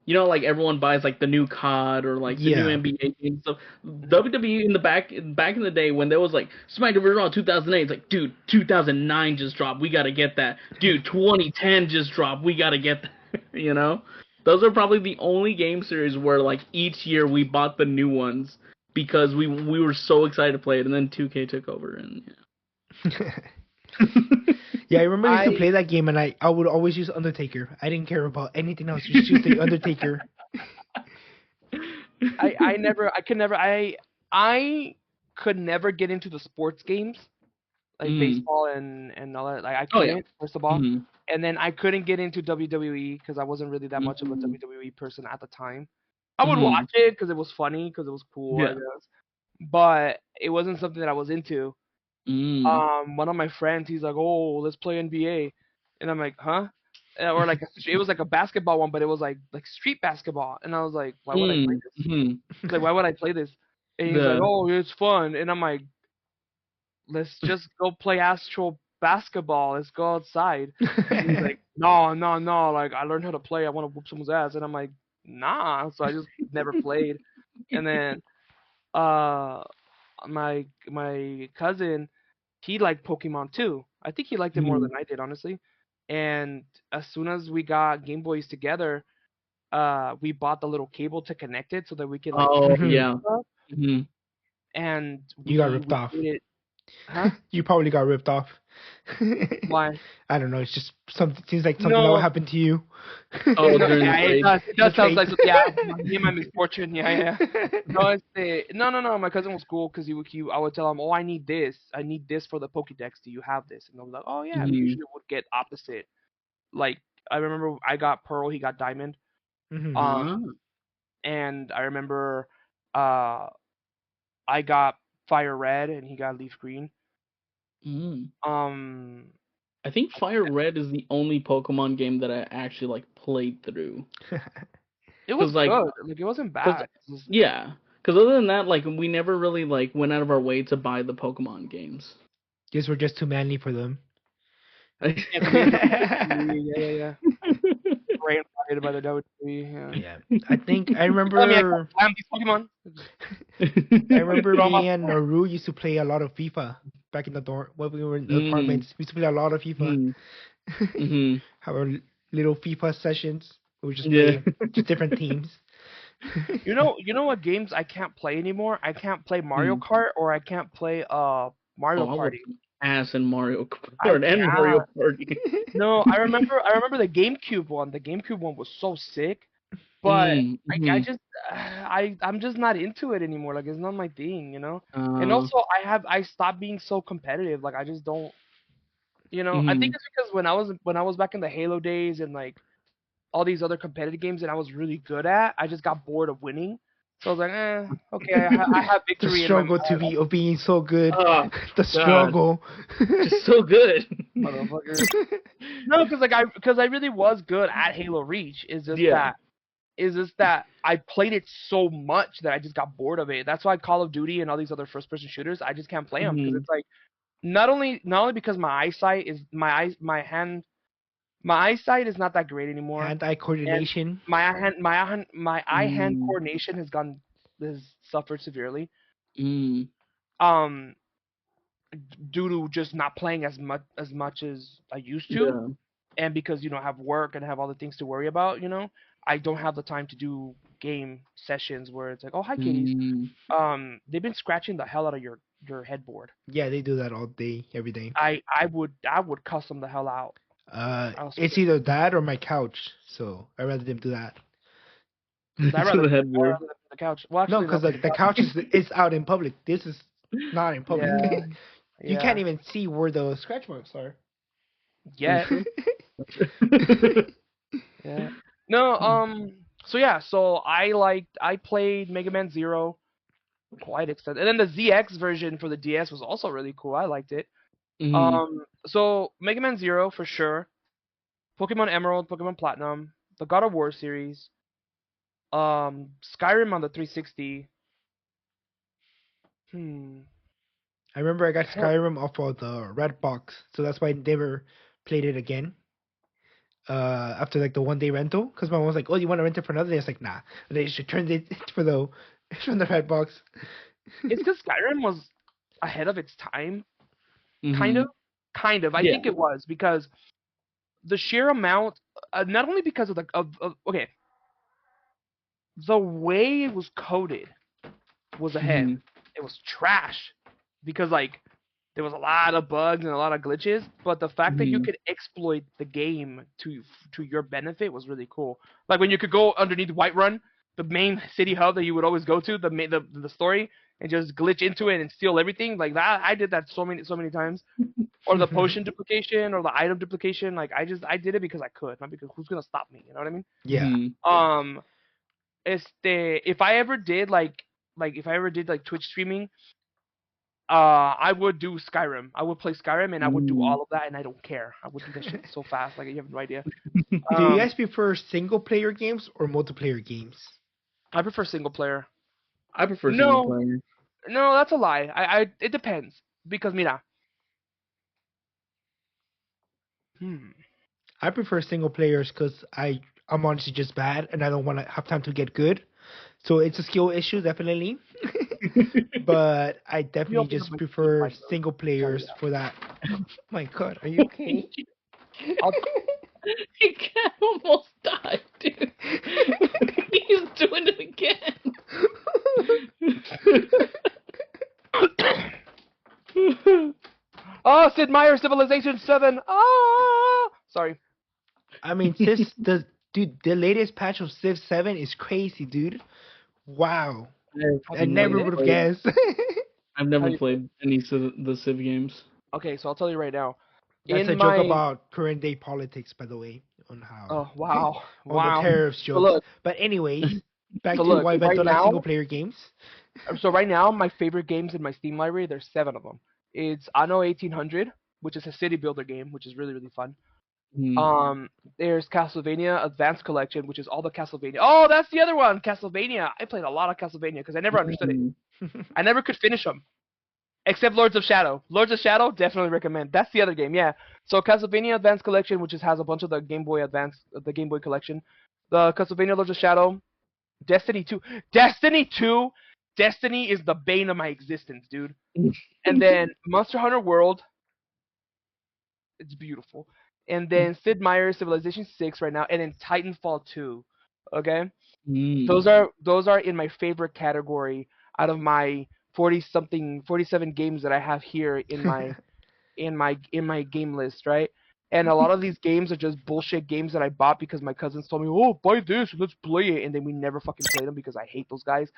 You know, like everyone buys like the new COD or like the new Yeah. NBA game stuff. WWE in the back in the day when there was like SmackDown vs. Raw 2008, it's like, dude, 2009 just dropped, we gotta get that. Dude, 2010 just dropped, we gotta get that. You know, those are probably the only game series where like each year we bought the new ones because we were so excited to play it, and then 2K took over and yeah. Yeah, I remember I used to play that game, and I would always use Undertaker. I didn't care about anything else. Just use the Undertaker. I could never get into the sports games like baseball and all that. Like I couldn't, first of all. Mhm. And then I couldn't get into WWE because I wasn't really that much of a WWE person at the time. I would watch it because it was funny, because it was cool, I guess. But it wasn't something that I was into. One of my friends, he's like, "Oh, let's play NBA," and I'm like, "Huh?" Or like it was like a basketball one, but it was like street basketball, and I was like, "Why would I play this?" He's like, "Why would I play this?" And he's like, "Oh, it's fun," and I'm like, "Let's just go play actual basketball. Let's go outside." And he's like, "No, no, no! Like I learned how to play. I want to whoop someone's ass," and I'm like, "Nah." So I just never played, and then my cousin, he liked Pokemon too. I think he liked it more than I did, honestly. And as soon as we got Game Boys together, we bought the little cable to connect it so that we could like. Oh yeah. And you got ripped off. Huh? You probably got ripped off. Why? I don't know. It's just seems like something that would happen to you. Oh, it does sound like me and my misfortune. Yeah. No. My cousin was cool because I would tell him, "Oh, I need this for the Pokédex. Do you have this?" And I was like, "Oh yeah." We usually would get opposite. Like I remember, I got Pearl, he got Diamond. And I remember, I got Fire Red and he got Leaf Green. I think Fire Red is the only Pokemon game that I actually like played through. It was like good. Like it wasn't bad. Yeah, because other than that, like we never really like went out of our way to buy the Pokemon games. Guess we're just too manly for them. Yeah. Rain created by the WWE. Yeah, I think I I mean, I remember. can't these Pokemon. I remember Drama. me and Naru used to play a lot of FIFA back in the dorm when we were in the apartments. We used to play a lot of FIFA. Have our little FIFA sessions. We would just Yeah. play just different teams. You know what games I can't play anymore? I can't play Mario Kart or I can't play Mario Oh, I Party. was ass in Mario I Kart and Mario can't. Party. No, I remember the GameCube one. The GameCube one was so sick, but I just I'm just not into it anymore. Like it's not my thing, you know. And also I stopped being so competitive. Like I just don't, you know. I think it's because when I was back in the Halo days and like all these other competitive games that I was really good at, I just got bored of winning. So I was like, okay, I have The victory in my struggle to be of being so good. Oh, The struggle. just so good. motherfucker. No, because I really was good at Halo Reach. Is just that I played it so much that I just got bored of it. That's why Call of Duty and all these other first-person shooters, I just can't play them because it's like not only because my eyesight is my eyesight is not that great anymore, Hand-eye and coordination. my eye-hand coordination has suffered severely. Um, due to just not playing as much as I used to. Yeah. And because I have work and I have all the things to worry about, I don't have the time to do game sessions where it's like, oh hi kitties. They've been scratching the hell out of your headboard. Yeah, they do that all day, every day. I would cuss them the hell out. It's either that or my couch, so I'd rather them do that. I'd rather the headboard. the couch. Well, No, actually, because the couch is out in public. This is not in public. Yeah, You can't even see where the scratch marks are. Yeah. Yeah. No. So I played Mega Man Zero quite extended, and then the ZX version for the DS was also really cool. I liked it. So Mega Man Zero for sure, Pokemon Emerald, Pokemon Platinum, the God of War series, Skyrim on the 360. I remember I got Skyrim off of the red box, so that's why I never played it again. After like the 1 day rental, because my mom was like, "Oh, you want to rent it for another day?" I was like, "Nah." And they should turn it for the from the red box. It's because Skyrim was ahead of its time, kind of. I think it was because the sheer amount, not only because of okay, the way it was coded was ahead. It was trash because like there was a lot of bugs and a lot of glitches, but the fact that you could exploit the game to your benefit was really cool. Like when you could go underneath Whiterun, the main city hub that you would always go to, the story, and just glitch into it and steal everything. Like that, I did that so many times. Or the potion duplication or the item duplication. Like I did it because I could, not because who's gonna stop me. You know what I mean? Yeah. If I ever did like Twitch streaming, I would do Skyrim. I would play Skyrim and I would do all of that and I don't care. I would do that shit so fast, like you have no idea. Do you guys prefer single player games or multiplayer games? I prefer single player. I prefer single player. No, that's a lie. It depends because mira. I prefer single players because I'm honestly just bad and I don't want to have time to get good. So it's a skill issue, definitely. But I definitely just prefer single players for that. Oh my god, are you okay? Your cat almost died, dude. He's doing it again. Oh, Sid Meier's Civilization 7. Sorry. I mean, the latest patch of Civ 7 is crazy, dude. Wow. I never would have guessed. I've never played any of the Civ games. Okay, so I'll tell you right now. That's a joke about current day politics, by the way, on how. Oh wow! On the tariffs joke. So but anyways, back to why I don't like single player games. So right now, my favorite games in my Steam library, there's 7 of them. It's Anno 1800, which is a city builder game, which is really really fun. There's Castlevania Advanced Collection, which is all the Castlevania. Oh, that's the other one, Castlevania. I played a lot of Castlevania because I never understood it. I never could finish them. Except Lords of Shadow. Lords of Shadow, definitely recommend. That's the other game, yeah. So Castlevania Advanced Collection, which has a bunch of the Game Boy Advance, the Game Boy collection. the Castlevania Lords of Shadow, Destiny 2. Destiny is the bane of my existence, dude. And then Monster Hunter World, it's beautiful. And then Sid Meier's Civilization 6 right now, and then Titanfall 2. Okay? Those are in my favorite category out of my 47 games that I have here in my game list, right? And a lot of these games are just bullshit games that I bought because my cousins told me, "Oh, buy this, let's play it," and then we never fucking played them because I hate those guys.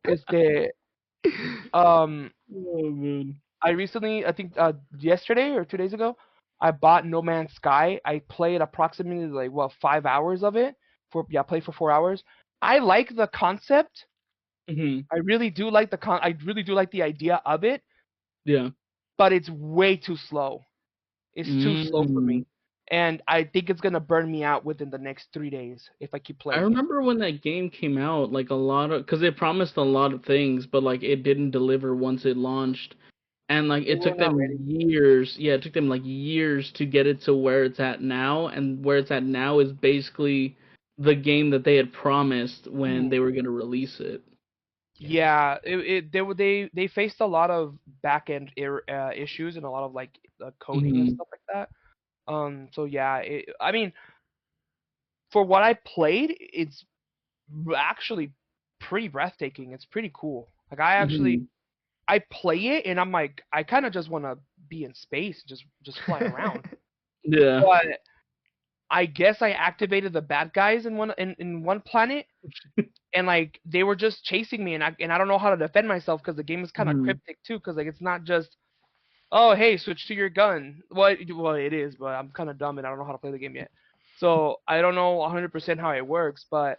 It's the Oh man. I recently, I think yesterday or 2 days ago, I bought No Man's Sky. I played approximately like 5 hours of it. Played for 4 hours. I like the concept. I really do like I really do like the idea of it, Yeah. but it's way too slow. It's too slow for me, and I think it's gonna burn me out within the next 3 days if I keep I playing it. remember when that game came out, like a lot of, because it promised a lot of things, but like it didn't deliver once it launched, and like They it were took not them ready. years. Yeah, it took them like years to get it to where it's at now, and where it's at now is basically the game that they had promised when they were gonna release it. Yeah, they faced a lot of back end issues and a lot of like coding and stuff like that. So yeah, I mean, for what I played, it's actually pretty breathtaking. It's pretty cool. Like I play it and I'm like, I kind of just want to be in space, just fly around. Yeah. But I guess I activated the bad guys in one planet, and like they were just chasing me, and I don't know how to defend myself because the game is kind of cryptic too, because like it's not just, oh hey, switch to your gun. Well it is, but I'm kind of dumb and I don't know how to play the game yet, so I don't know 100% how it works. But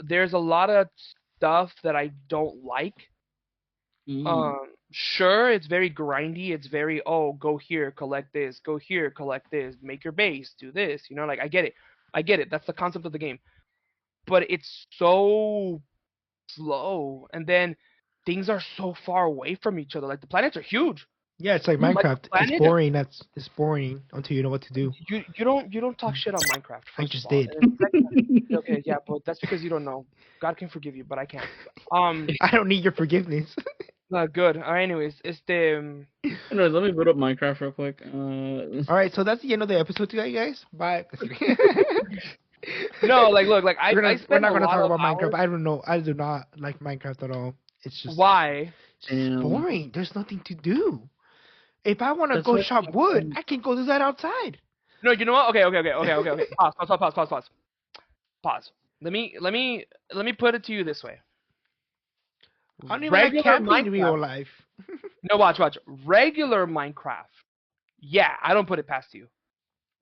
there's a lot of stuff that I don't like. Sure, it's very grindy. It's very, oh, go here, collect this, go here, collect this, make your base, do this. You know, like I get it, That's the concept of the game, but it's so slow, and then things are so far away from each other. Like the planets are huge. Yeah, it's like Like the Minecraft. It's planet, boring. It's boring until you know what to do. you don't talk shit on Minecraft. I First of just all, did. and then second, okay, yeah, but that's because you don't know. God can forgive you, but I can't. I don't need your forgiveness. Good. Anyways, it's the Anyways, let me boot up Minecraft real quick. All right, so that's the end of the episode today, guys. Bye. No, like look, like I we're spend not a gonna lot talk of about hours. Minecraft. I don't know. I do not like Minecraft at all. It's just Why? it's just boring. There's nothing to do. If I want to That's go why chop wood, I can go do that outside. No, you know what? Okay. Pause. Let me put it to you this way. I don't even like Regular camping in real Minecraft. life. No, watch. Regular Minecraft. Yeah, I don't put it past you.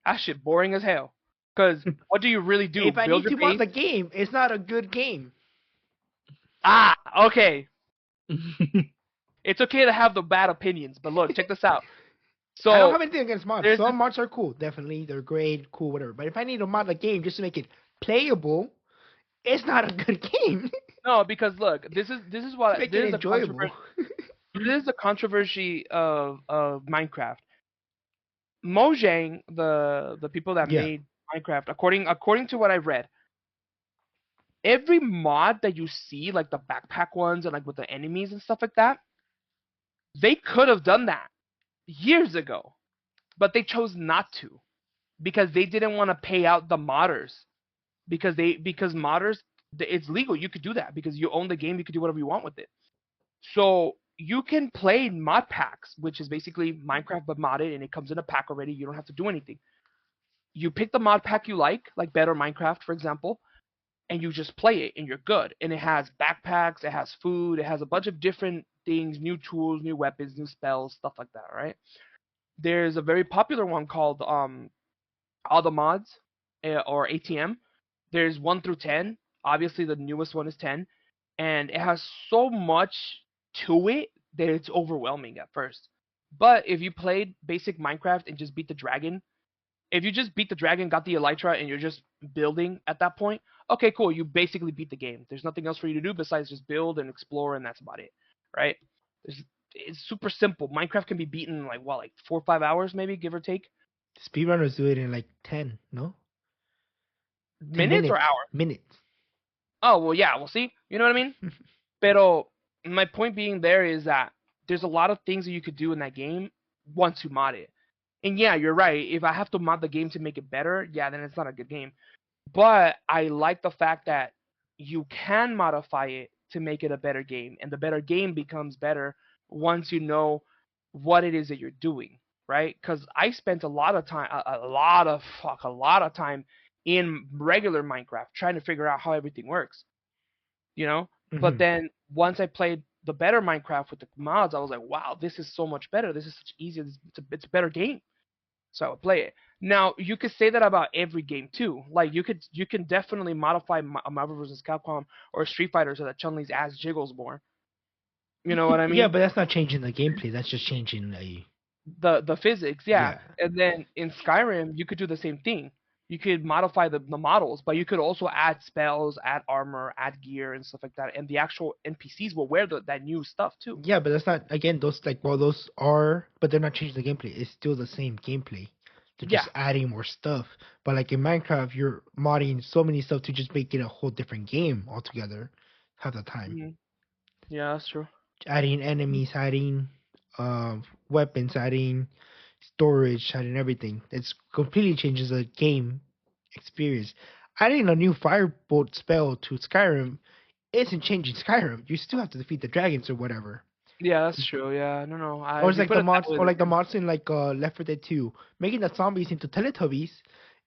That shit boring as hell. Cause what do you really do? If I Build need your to mod base? the game, it's not a good game. Ah, okay. It's okay to have the bad opinions, but look, check this out. So I don't have anything against mods. there's Some mods are cool, definitely. They're great, cool, whatever. But if I need to mod the game just to make it playable, it's not a good game. no, because look, this is what Make this it is a enjoyable. controversy. This is the controversy of Minecraft. Mojang, the people that Yeah. made Minecraft, according to what I've read, every mod that you see, like the backpack ones and like with the enemies and stuff like that, they could have done that years ago, but they chose not to because they didn't want to pay out the modders because modders, it's legal. You could do that because you own the game. You could do whatever you want with it. So you can play mod packs, which is basically Minecraft but modded, and it comes in a pack already. You don't have to do anything. You pick the mod pack you like Better Minecraft, for example, and you just play it, and you're good. And it has backpacks, it has food, it has a bunch of different things, new tools, new weapons, new spells, stuff like that, right? There's a very popular one called All the Mods, or ATM. There's 1 through 10. Obviously, the newest one is 10, and it has so much to it that it's overwhelming at first. But if you played basic Minecraft and just beat the dragon, if you just beat the dragon, got the elytra, and you're just building at that point, okay, cool. You basically beat the game. There's nothing else for you to do besides just build and explore, and that's about it, right? It's super simple. Minecraft can be beaten in like 4 or 5 hours, maybe, give or take. Speedrunners do it in like 10, no? Minutes or hours? Minutes. Oh, well, yeah. Well, see, you know what I mean? Pero my point being there is that there's a lot of things that you could do in that game once you mod it. And yeah, you're right. If I have to mod the game to make it better, yeah, then it's not a good game. But I like the fact that you can modify it to make it a better game, and the better game becomes better once you know what it is that you're doing, right? Because I spent a lot of time, a lot of time in regular Minecraft trying to figure out how everything works, you know. But then once I played the better Minecraft with the mods, I was like, wow, this is so much better. This is such easy. It's a better game. So I would play it. Now you could say that about every game too. Like you can definitely modify Marvel vs. Capcom or Street Fighter so that Chun-Li's ass jiggles more. You know what I mean? Yeah, but that's not changing the gameplay. That's just changing The physics, yeah. And then in Skyrim, you could do the same thing. You could modify the models, but you could also add spells, add armor, add gear, and stuff like that. And the actual NPCs will wear that new stuff too. Yeah, but that's not, again, those those are, but they're not changing the gameplay. It's still the same gameplay. They're just adding more stuff. But like in Minecraft, you're modding so many stuff to just make it a whole different game altogether half the time. Mm-hmm. Yeah, that's true. Adding enemies, adding weapons, adding storage, adding everything. It's completely changes the game experience. Adding a new firebolt spell to Skyrim isn't changing Skyrim. You still have to defeat the dragons or whatever. Yeah, that's true. Yeah, no. Or it's like the mods, or like the mods in like Left 4 Dead 2, making the zombies into Teletubbies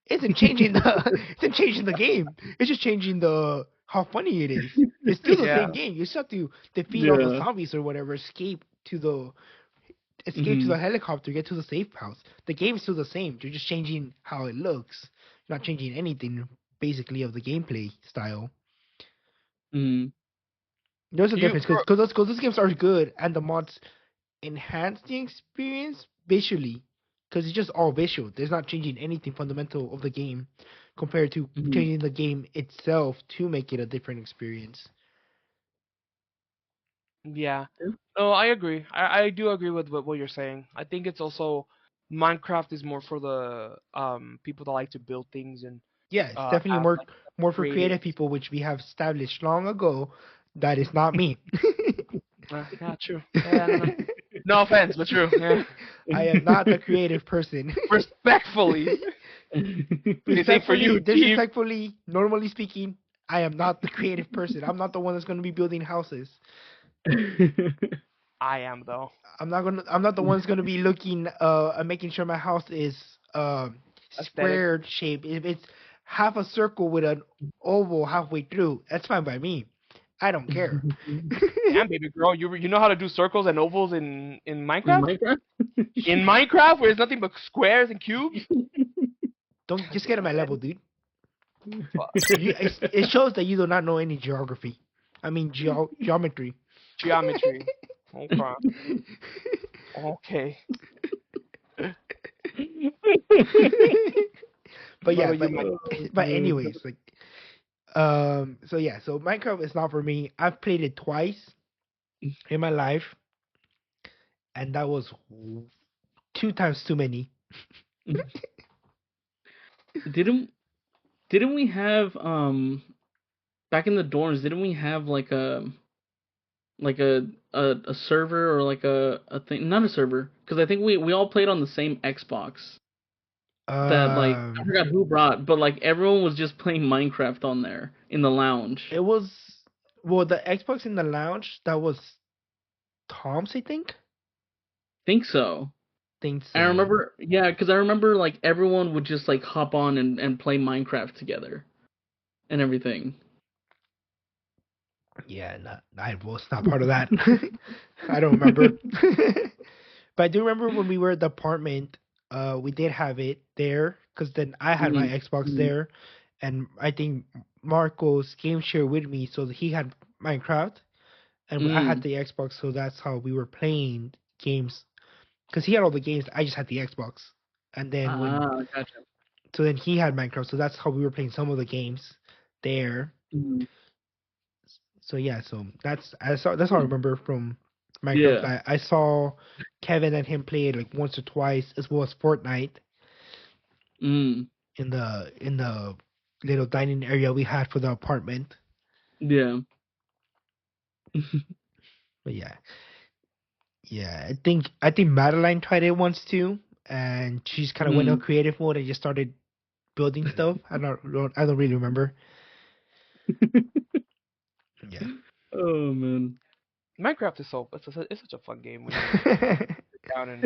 isn't changing the game. It's just changing the how funny it is. It's still the same game. You still have to defeat all the zombies or whatever, escape to the helicopter, get to the safe house. The game's still the same. You're just changing how it looks. You're not changing anything basically of the gameplay style. There's a difference because those games are good and the mods enhance the experience visually because it's just all visual. There's not changing anything fundamental of the game compared to changing the game itself to make it a different experience. Yeah. No, I agree. I do agree with what you're saying. I think it's also Minecraft is more for the people that like to build things and it's definitely more for creative people, which we have established long ago. That is not me. Yeah, true. Yeah, no offense, but true. Yeah. I am not the creative person. Respectfully. Disrespectfully, normally speaking, I am not the creative person. I'm not the one that's going to be building houses. I am though. I'm not the one that's going to be looking making sure my house is square shape. If it's half a circle with an oval halfway through, that's fine by me. I don't care. Damn, baby girl, you know how to do circles and ovals in Minecraft? In Minecraft, where there's nothing but squares and cubes? Don't just get on my level, dude. It shows that you do not know any geography. I mean geometry. Geometry. Okay. But anyways, like so Minecraft is not for me. I've played it twice in my life, and that was 2 times too many. Didn't we have back in the dorms? Didn't we have like a server or like a thing? Not a server, because I think we all played on the same Xbox. That like I forgot who brought, but like everyone was just playing Minecraft on there in the lounge. It was the Xbox in the lounge. That was Tom's, I think. Think so. I remember, because I remember like everyone would just like hop on and play Minecraft together, and everything. Yeah, I was not part of that. I don't remember, but I do remember when we were at the apartment. We did have it there because then I had my Xbox there, and I think Marco's game share with me, so he had Minecraft, and I had the Xbox, so that's how we were playing games. Because he had all the games, I just had the Xbox, and then gotcha. So then he had Minecraft, so that's how we were playing some of the games there. So yeah, so that's how I remember from Minecraft. Yeah. I saw Kevin and him play it like once or twice, as well as Fortnite. In the little dining area we had for the apartment. Yeah. But yeah, I think Madeline tried it once too, and she's kind of went on creative mode and just started building stuff. I don't really remember. Yeah. Oh man. Minecraft is it's such a fun game when you sit down and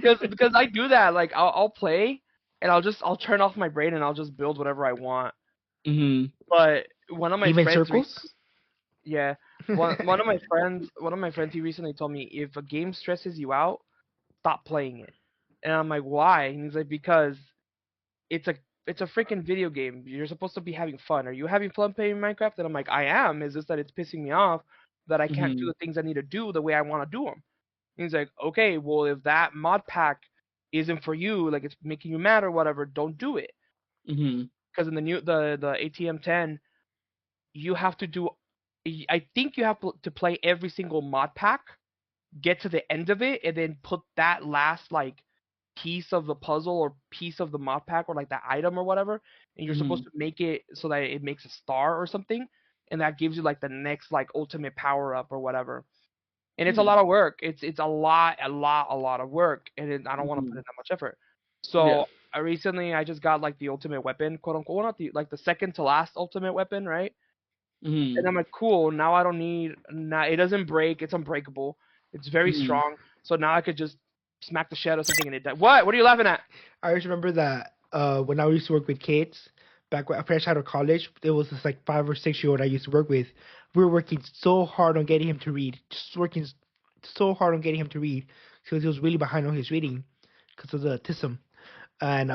just because I do that. Like I'll play and I'll turn off my brain and I'll just build whatever I want. But one of my Even friends, circles. yeah, one of my friends, he recently told me if a game stresses you out, stop playing it. And I'm like, why? And he's like, because it's a it's a freaking video game. You're supposed to be having fun. Are you having fun playing Minecraft? And I'm like, I am. It's just that it's pissing me off that I can't do the things I need to do the way I want to do them. And he's like, okay, well, if that mod pack isn't for you, like it's making you mad or whatever, don't do it. Because in the ATM 10, you have to do. I think you have to play every single mod pack, get to the end of it, and then put that last like piece of the puzzle or piece of the mod pack or like that item or whatever, and you're supposed to make it so that it makes a star or something, and that gives you like the next like ultimate power up or whatever. And it's a lot of work. It's a lot of work, and I don't want to put in that much effort. So I just got like the ultimate weapon, quote unquote, not the like the second to last ultimate weapon, right? And I'm like, cool. Now I don't need. Now it doesn't break. It's unbreakable. It's very strong. So now I could just smack the shit out of something and it died. What? What are you laughing at? I always remember that when I used to work with kids, back when fresh out of college, there was this like 5 or 6 year old I used to work with. We were working so hard on getting him to read, just working so hard on getting him to read because he was really behind on his reading because of the autism. And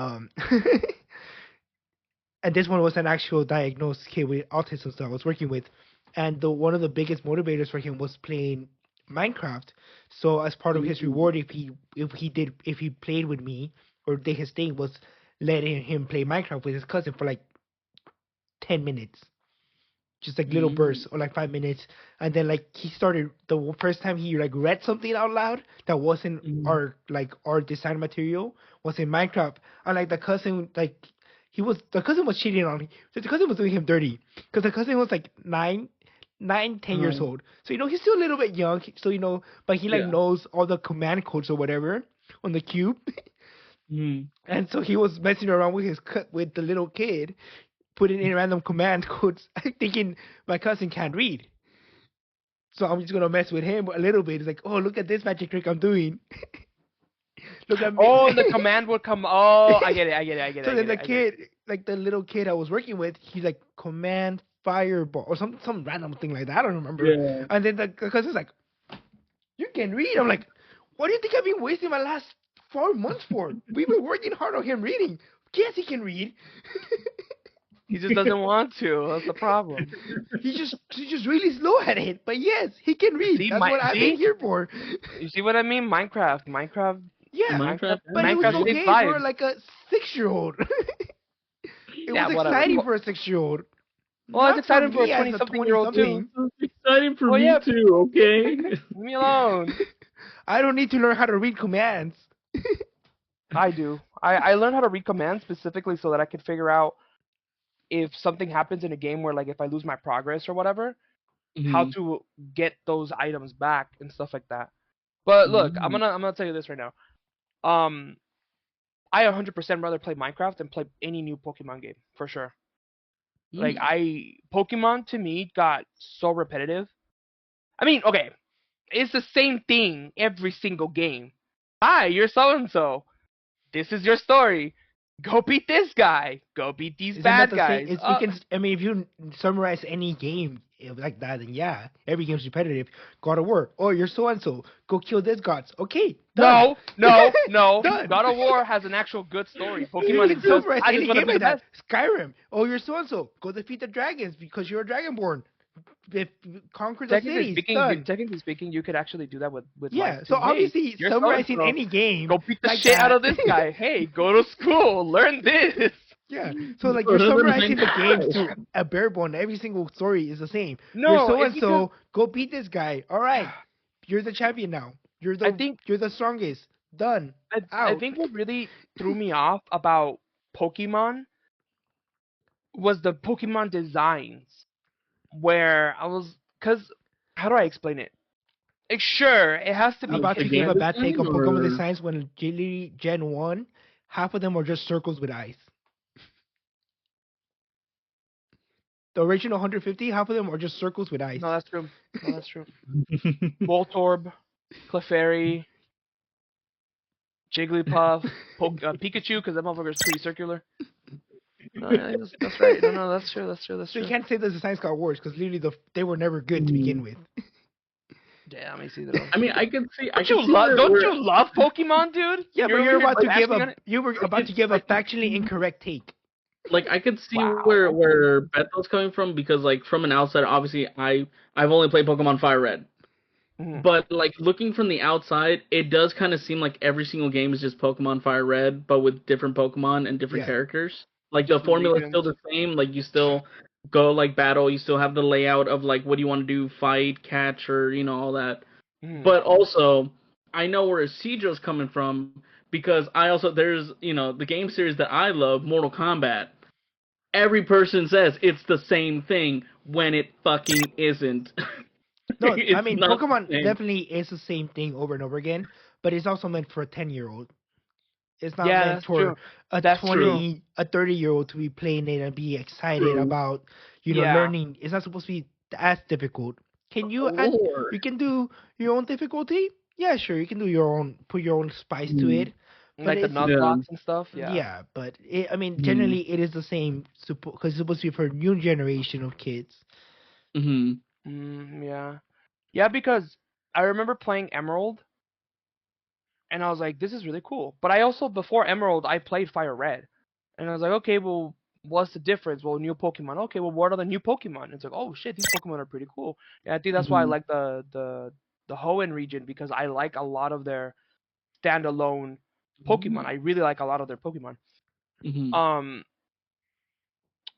and this one was an actual diagnosed kid with autism that I was working with, and the one of the biggest motivators for him was playing Minecraft. So as part of his reward, if he played with me or did his thing was letting him play Minecraft with his cousin for like 10 minutes, just like little bursts or like 5 minutes, and then like he started the first time he like read something out loud that wasn't our design material was in Minecraft, and like the cousin was cheating on him. So the cousin was doing him dirty because the cousin was like 10 years old. So he's still a little bit young. So but he like knows all the command codes or whatever on the cube. And so he was messing around with the little kid, putting in random command codes, thinking my cousin can't read. So I'm just gonna mess with him a little bit. It's like, oh, look at this magic trick I'm doing. Look at me. Oh, and the command would come. Oh, I get it. So then the kid, like the little kid I was working with, he's like, command fireball or some random thing like that. I don't remember. Yeah. And then the cousin's like, you can read. I'm like, what do you think I've been wasting my last 4 months for? We've been working hard on him reading. Yes, he can read. He just doesn't want to. That's the problem. He's just really slow at it. But yes, he can read. That's what I've been here for. You see what I mean? Minecraft. Yeah, Minecraft. But it was okay for like a 6-year-old. It was exciting for a 6-year-old. Well, it's exciting for a 20-something-year-old too. It's exciting for me too. Okay. Leave me alone. I don't need to learn how to read commands. I do. I learned how to read commands specifically so that I could figure out if something happens in a game where, like, if I lose my progress or whatever, how to get those items back and stuff like that. But look, I'm gonna tell you this right now. I 100% rather play Minecraft than play any new Pokemon game for sure. Like Pokemon to me got so repetitive. I mean, okay, it's the same thing every single game. Hi, you're so and so. This is your story. Go beat this guy. Go beat these bad guys. If you summarize any game like that, then yeah, every game's repetitive. God of War. Oh, you're so and so. Go kill this gods. Okay. Done. No. God of War has an actual good story. Pokemon is just. I just want to be the best. Skyrim. Oh, you're so and so. Go defeat the dragons because you're a dragonborn. Conquer the cities. Technically speaking, you could actually do that with yeah. Like, so obviously, summarizing any game. Go beat the like shit out of this guy. Hey, go to school. Learn this. Yeah. So like you're summarizing the games to a bare bone. Every single story is the same. No. You're so and so. Go beat this guy. All right. You're the champion now. You're the strongest. Done. I think what really threw me off about Pokemon was the Pokemon designs, where I was, cause how do I explain it? Like, sure, it has to I'm be about The to kids give game a friendly. bad take design, on Pokemon or designs when Gen 1, half of them are just circles with eyes. The original 150, half of them are just circles with eyes. No, that's true. No, that's true. Voltorb, Clefairy, Jigglypuff, Pikachu, because that motherfucker's pretty circular. No, yeah, that's right. No, that's true. That's true. That's So you true. can't say the designs got worse because literally they were never good to begin with. Damn, I see that. I mean, I can see Don't you love Pokemon, dude? Yeah, but over you're here about to give bashing on a it? you were about to give a factually incorrect take. like I could see Wow. where Bethel's coming from, because like from an outside, obviously I've only played Pokemon Fire Red. Mhm. But like looking from the outside, it does kind of seem like every single game is just Pokemon Fire Red, but with different Pokemon and different Yeah. characters. Like the Just the formula is still regions. the same. Like you still go like battle, you still have the layout of like what do you want to do, fight, catch, or all that. Mhm. But also, I know where Cedro's coming from, because I also there's the game series that I love, Mortal Kombat. Every person says it's the same thing when it fucking isn't. No, I It's mean not the Pokemon same. definitely is the same thing over and over again, but it's also meant for a 10-year-old. It's not Yeah, meant that's true. for a That's true. 30-year-old to be playing it and be excited True. about, Yeah. learning. It's not supposed to be as difficult. Can you add? Lore. You can do your own difficulty. Yeah, sure. You can do your own, put your own spice to Mm. it. But Like the it's Yeah. Nuzlocke and stuff. Yeah. yeah, but I mean, Mm. generally it is the same because it's supposed to be for a new generation of kids. Mm-hmm. Yeah. Yeah, because I remember playing Emerald, and I was like, this is really cool. But I also, before Emerald, I played Fire Red, and I was like, okay, well, what's the difference? Well, new Pokemon. Okay, well, what are the new Pokemon? And it's like, oh shit, these Pokemon are pretty cool. And I think that's why I Mm-hmm. like the Hoenn region, because I like a lot of their standalone Pokemon. I really like a lot of their Pokemon. Mm-hmm. Um,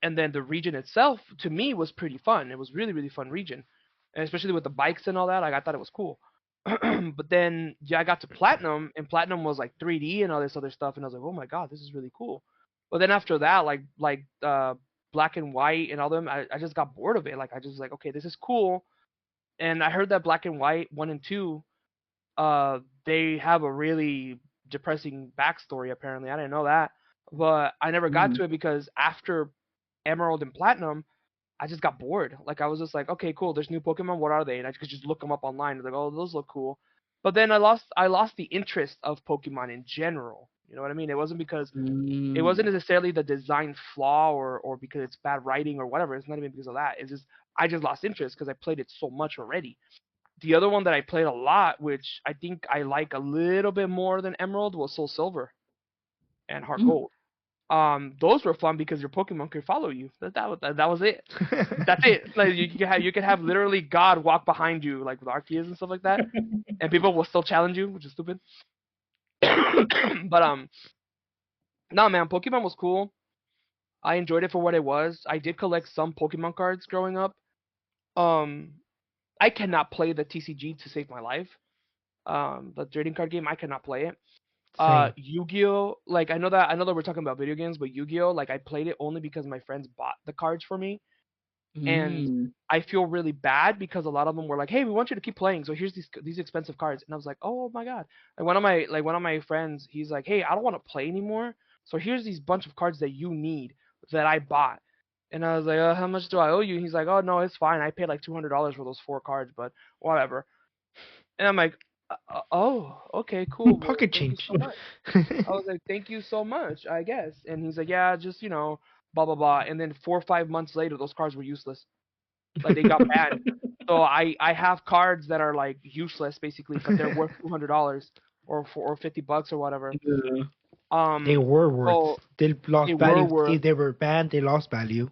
and then the region itself to me was pretty fun. It was really really fun region, and especially with the bikes and all that. Like, I thought it was cool. But then yeah, I got to Platinum, and Platinum was like 3D and all this other stuff, and I was like, oh my god, this is really cool. But then after that, like Black and White and all them, I just got bored of it. Like, I just was like, okay, this is cool. And I heard that Black and White 1 and 2, they have a really depressing backstory. Apparently, I didn't know that, but I never got Mm-hmm. to it because after Emerald and Platinum, I just got bored. Like, I was just like, okay, cool. There's new Pokemon. What are they? And I could just look them up online. Like, oh, those look cool. But then I lost the interest of Pokemon in general. You know what I mean? It wasn't necessarily the design flaw or because it's bad writing or whatever. It's not even because of that. It's just I just lost interest because I played it so much already. The other one that I played a lot, which I think I like a little bit more than Emerald, was Soul Silver and Heart Mm. Gold. Those were fun because your Pokemon could follow you. That was it. That's it. Like, you could have literally God walk behind you, like with Arceus and stuff like that, and people will still challenge you, which is stupid. But no man, Pokemon was cool. I enjoyed it for what it was. I did collect some Pokemon cards growing up. Um, I cannot play the TCG to save my life. The trading card game, I cannot play it. Same. Yu-Gi-Oh, like I know that we're talking about video games, but Yu-Gi-Oh, like, I played it only because my friends bought the cards for me, and Mm. I feel really bad because a lot of them were like, "Hey, we want you to keep playing, so here's these expensive cards," and I was like, "Oh my god!" Like, one of my friends, he's like, "Hey, I don't want to play anymore, so here's these bunch of cards that you need that I bought," and I was like, "How much do I owe you?" And he's like, "Oh no, it's fine. I paid like $200 for those 4 cards, but whatever." And I'm like, "Oh, okay, cool. Well, Pocket thank you change. so much." I was like, "Thank you so much, I guess." And he's like, "Yeah, just blah blah blah." And then 4 or 5 months later, those cards were useless. Like, they got banned. So I have cards that are like useless basically, but they're worth $200 or $50 or whatever. Yeah. They were worth. So They they lost were value. worth. If they were banned, they lost value.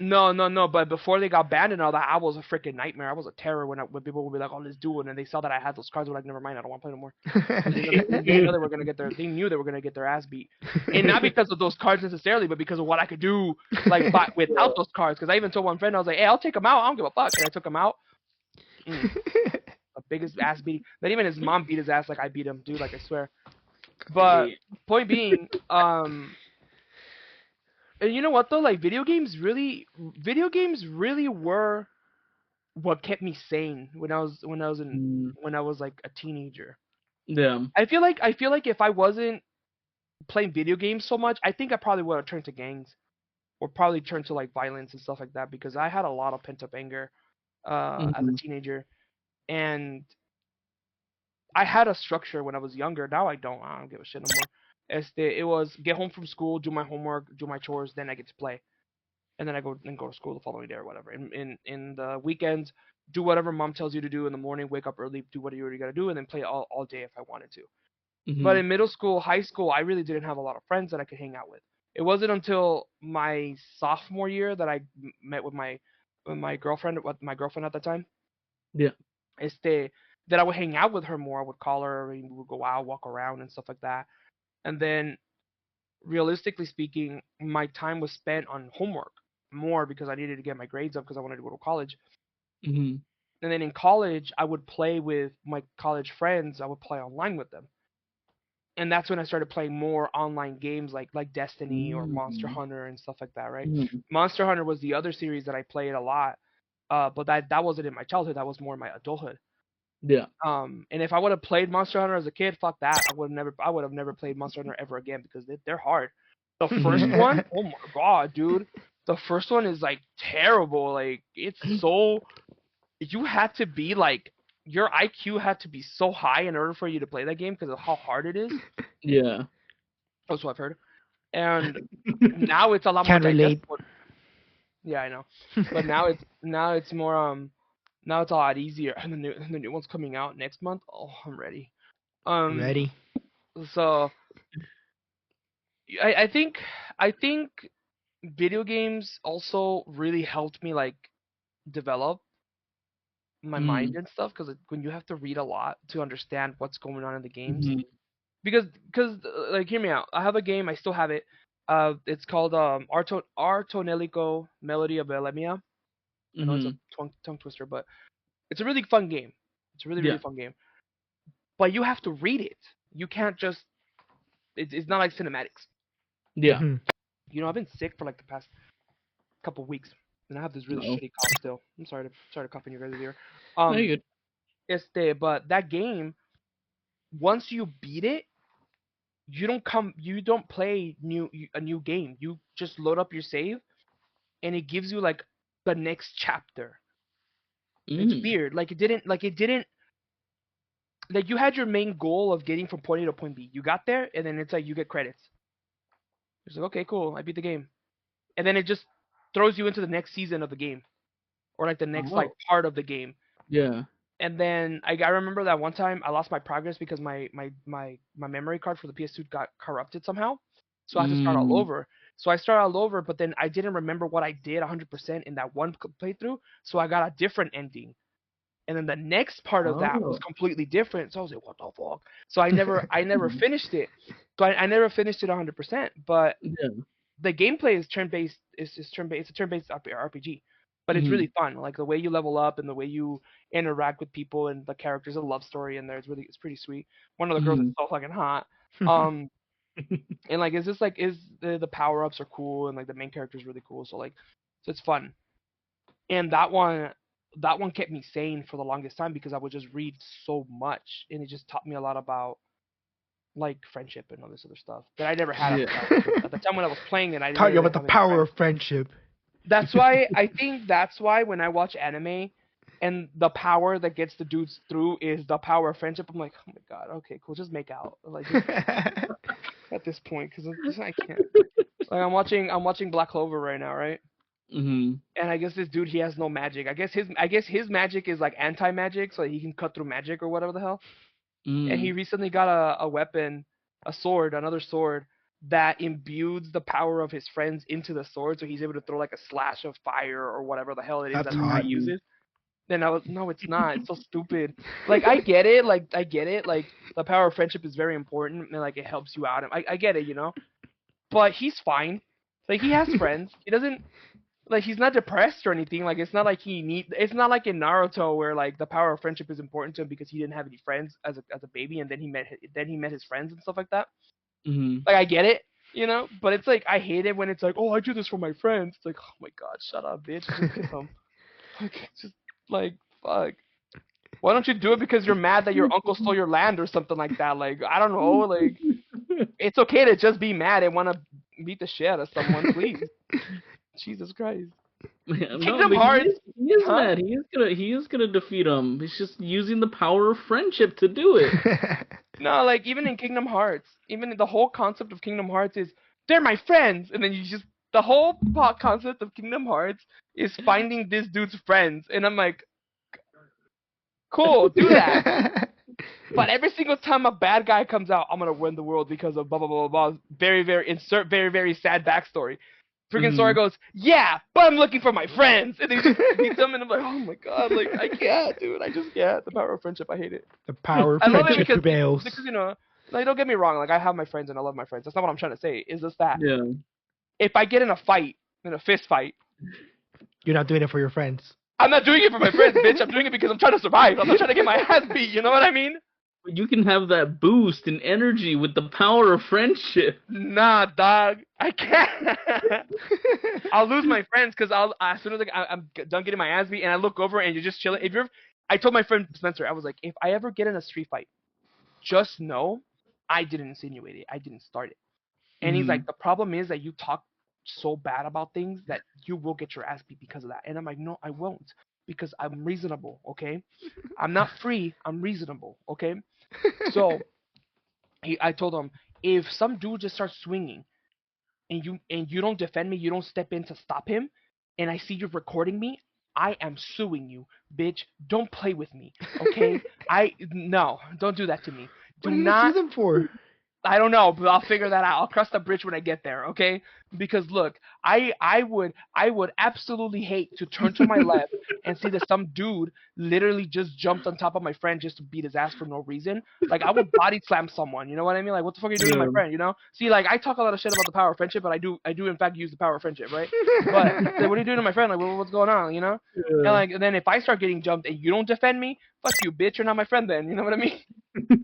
No, no, no. But before they got banned and all that, I was a freaking nightmare. I was a terror when people would be like, "Oh, let's do it," and then they saw that I had those cards. They were like, "Never mind, I don't want to play no more." Because they were gonna get their they knew they were gonna get their ass beat, and not because of those cards necessarily, but because of what I could do, like, without those cards. Because I even told one friend, I was like, "Hey, I'll take them out. I don't give a fuck," and I took them out. Mm, the biggest ass beating. Not even his mom beat his ass like I beat him, dude. Like, I swear. But point being, And you know what though? Like video games really were what kept me sane when I was like a teenager. Yeah. I feel like if I wasn't playing video games so much, I think I probably would have turned to gangs or probably turned to like violence and stuff like that because I had a lot of pent up anger as a Mhm. teenager, and I had a structure when I was younger. Now I don't. I don't give a shit no more. It was get home from school, do my homework, do my chores, then I get to play, and then I go to school the following day or whatever. In the weekends, do whatever mom tells you to do in the morning. Wake up early, do what you already gotta do, and then play all day if I wanted to. But Mhm. in middle school, high school, I really didn't have a lot of friends that I could hang out with. It wasn't until my sophomore year that I met with my girlfriend at the time. Yeah. Este, that I would hang out with her more. I would call her, and we would go out, walk around, and stuff like that. And then, realistically speaking, my time was spent on homework more because I needed to get my grades up because I wanted to go to college. Mhm. And then in college, I would play with my college friends. I would play online with them. And that's when I started playing more online games like Destiny or Monster Mhm. Hunter and stuff like that, right? Mhm. Monster Hunter was the other series that I played a lot, but that wasn't in my childhood. That was more in my adulthood. Yeah. And if I would have played Monster Hunter as a kid, fuck that. I would have never played Monster Hunter ever again because they're hard. The first one, oh my god, dude. The first one is like terrible. Like it's so you had to be like your IQ had to be so high in order for you to play that game because of how hard it is. Yeah. That's what I've heard. And now it's a lot more Can't relate. digestible. Yeah, I know. But now it's more now it's a lot easier. And the new one's coming out next month. Oh, I'm ready. Um, Ready? so I think I think video games also really helped me like develop my mind Mhm. and stuff because when you have to read a lot to understand what's going on in the games Mhm. because like hear me out. I have a game. I still have it. It's called Artonelico Melody of Elemia. I know it's a Mhm. tongue twister, but it's a really fun game. It's a really Yeah. fun game. But you have to read it. You can't just. It's not like cinematics. Yeah. Hmm. You know, I've been sick for like the past couple weeks, and I have this really No. shitty cough still. I'm sorry to cough in your guys' ear. No, Um, you're good. but that game, once you beat it, you don't play a new game. You just load up your save, and it gives you like the next chapter. It's Mm. weird. It didn't like you had your main goal of getting from point A to point B. You got there, and then it's like you get credits. It's like okay, cool, I beat the game, and then it just throws you into the next season of the game or like the next like Oh. part of the game. Yeah. And then I remember that one time I lost my progress because my memory card for the PS2 got corrupted somehow, so I had to start all Mm. over. So I started all over, but then I didn't remember what I did 100% in that one playthrough, so I got a different ending. And then the next part of that was Oh. completely different. So I was like, what the fuck? So I never finished it. So I never finished it 100%. But Yeah. the gameplay is turn based. Is turn based. It's a turn based RPG, but it's Mhm. really fun. Like the way you level up and the way you interact with people and the characters. A love story in there. It's pretty sweet. One of the girls is Mhm. so fucking hot. Um, and like it's just like is the power ups are cool and like the main character is really cool. So it's fun. And that one kept me sane for the longest time because I would just read so much and it just taught me a lot about like friendship and all this other stuff that I never had at Yeah. the time. At the time when I was playing it, I Taught you didn't about the have any power friends. of friendship. That's why I think that's why when I watch anime and the power that gets the dudes through is the power of friendship, I'm like, oh my god, okay, cool, just make out, like just at this point because I can't. Like I'm watching Black Clover right now, right? Mhm. And I guess this dude he has no magic. I guess his magic is like anti magic, so he can cut through magic or whatever the hell. And he Mm. recently got a weapon, a sword, another sword that imbues the power of his friends into the sword, so he's able to throw like a slash of fire or whatever the hell it is That's that the guy hot. Ooh. uses. Then I was no, it's not. It's so stupid. Like I get it. Like I get it. Like the power of friendship is very important and like it helps you out. I get it, you know. But he's fine. Like he has friends. He doesn't like he's not depressed or anything. Like it's not like it's not like in Naruto where like the power of friendship is important to him because he didn't have any friends as a baby and then he met his friends and stuff like that. Mhm. Like I get it. You know, but it's like I hate it when it's like, oh, I do this for my friends. It's like, oh my god, shut up, bitch, just hit them. Like, just like fuck. Why don't you do it because you're mad that your uncle stole your land or something like that? Like, I don't know. Like, it's okay to just be mad and want to beat the shit out of someone, please. Jesus Christ. No, Kingdom but Hearts. he is Huh? mad. He is gonna defeat him. He's just using the power of friendship to do it. No, like even in Kingdom Hearts, even the whole concept of Kingdom Hearts is they're my friends, and then you just the whole concept of Kingdom Hearts is finding this dude's friends, and I'm like, cool, do that. But every single time a bad guy comes out, I'm gonna win the world because of blah blah blah blah blah. Very very insert very very sad backstory. Freaking Sora goes, yeah, but I'm looking for my friends, and he just beats them, and I'm like, oh my god, like I can't, dude, I just can't. The power of friendship, I hate it. The power of I love it friendship prevails. because you know, like don't get me wrong, like I have my friends and I love my friends. That's not what I'm trying to say. Is just that Yeah. if I get in a fight, in a fist fight, You're not doing it for your friends. I'm not doing it for my friends, bitch. I'm doing it because I'm trying to survive. I'm not trying to get my ass beat. You know what I mean? You can have that boost in energy with the power of friendship. Nah, dog. I can't. I'll lose my friends because as soon as I'm done getting my ass beat and I look over and you're just chilling. I told my friend Spencer, I was like, if I ever get in a street fight, just know I didn't insinuate it. I didn't start it. And he's like, the problem is that you talk so bad about things that you will get your ass beat because of that. And I'm like, no, I won't, because I'm reasonable, okay? I'm not free. I'm reasonable, okay? So I told him, if some dude just starts swinging and you don't defend me, you don't step in to stop him, and I see you recording me, I am suing you, bitch. Don't play with me, okay? No, don't do that to me. What do you sue them for? I don't know, but I'll figure that out. I'll cross the bridge when I get there, okay? Because look, I would absolutely hate to turn to my left and see that some dude literally just jumped on top of my friend just to beat his ass for no reason. Like I would body slam someone, you know what I mean? Like what the fuck are you doing to my friend, you know? See, like I talk a lot of shit about the power of friendship, but I do in fact use the power of friendship, right? But like, what are you doing to my friend? Like what's going on, you know? Yeah. And then if I start getting jumped and you don't defend me, fuck you, bitch. You're not my friend then. You know what I mean?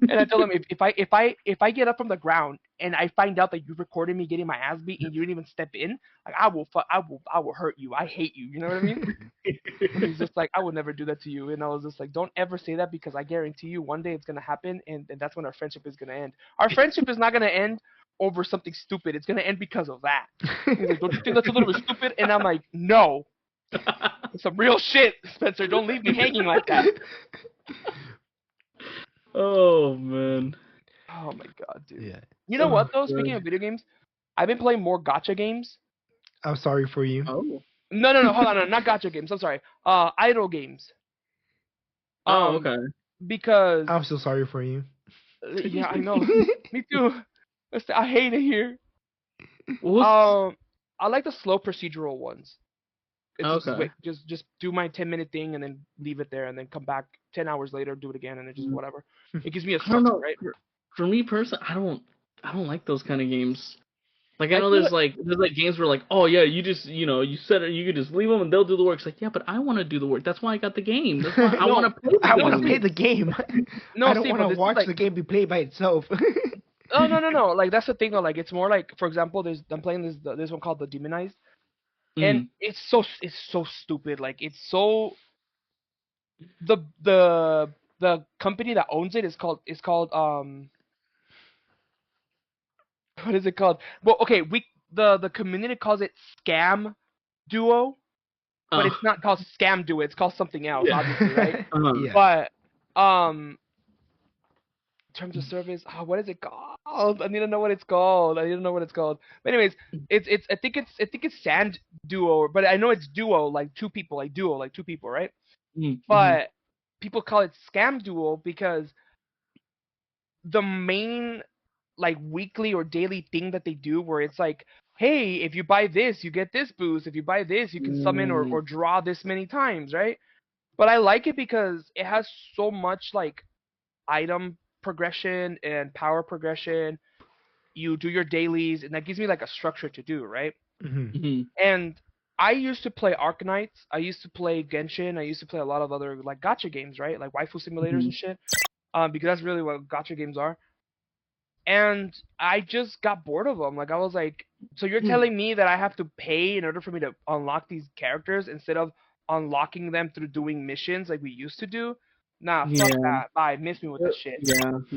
And I told him if I get up from the ground and I find out that you recorded me getting my ass beat and you didn't even step in, like I will hurt you. I hate you. You know what I mean? And he's just like, I would never do that to you. And I was just like, don't ever say that because I guarantee you one day it's gonna happen and that's when our friendship is gonna end. Our friendship is not gonna end over something stupid. It's gonna end because of that. He's like, don't you think that's a little bit stupid? And I'm like, no. It's some real shit, Spencer. Don't leave me hanging like that. Oh man. Oh my god, dude. Yeah. You know what though? Speaking of video games, I've been playing more gacha games. I'm sorry for you. Oh. No, hold on, no, not gacha games. I'm sorry. Idle games. Oh, okay. Because I'm so sorry for you. yeah, I know. Me too. I hate it here. What's... I like the slow procedural ones. It's Okay. just do my 10-minute thing and then leave it there and then come back 10 hours later, do it again and then just whatever. It gives me a I don't structure, know. right? For me personally, I don't like those kind of games. Like I know there's like games where like, oh yeah, you just you set it, you could just leave them and they'll do the work. It's like, yeah, but I want to do the work. That's why I got the game. That's why I want to play. I want to play the game. No, I don't want to watch the game be played by itself. Oh no. Like that's the thing though. Like it's more like, for example, I'm playing this one called The Demonized, and it's so stupid. Like it's so the company that owns it is called what is it called? Well, okay, the community calls it Scam Duo, but it's not called Scam Duo. It's called something else, obviously, right? Yeah. But terms of service, what is it called? I need to know what it's called. But anyways, it's I think it's Sand Duo, but I know it's Duo, like two people, right? But people call it Scam Duo because the main like weekly or daily thing that they do where it's like, hey, if you buy this, you get this boost. If you buy this, you can summon or draw this many times, right? But I like it because it has so much like item progression and power progression. You do your dailies, and that gives me like a structure to do, right? And I used to play Arknights. I used to play Genshin. I used to play a lot of other like gacha games, right? Like waifu simulators and shit. Because that's really what gacha games are. and I just got bored of them. Like I was like, so you're telling me that I have to pay in order for me to unlock these characters instead of unlocking them through doing missions like we used to do? Nah, fuck Yeah. that. Bye, miss me with this shit. Yeah. Like,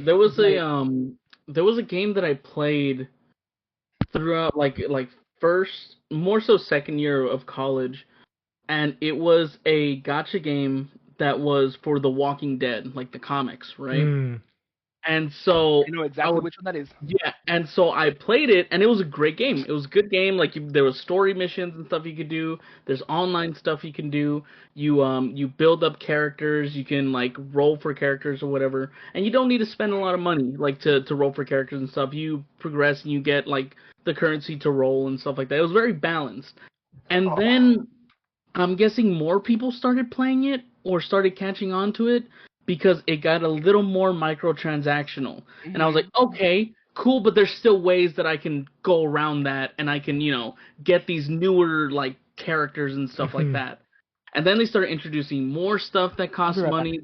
There was a game that I played throughout like first, more so second year of college, and it was a gotcha game that was for The Walking Dead, like the comics, right? Mm. And so I know I exactly would, which one that is. yeah, and so I played it, and it was a great game. It was a good game. Like there was story missions and stuff you could do. There's online stuff you can do. You build up characters. You can like roll for characters or whatever, and you don't need to spend a lot of money like to roll for characters and stuff. You progress and you get like the currency to roll and stuff like that. It was very balanced. And Oh. then I'm guessing more people started playing it or started catching on to it because it got a little more microtransactional. And I was like, okay, cool, but there's still ways that I can go around that and I can, get these newer like characters and stuff like that. And then they started introducing more stuff that costs money.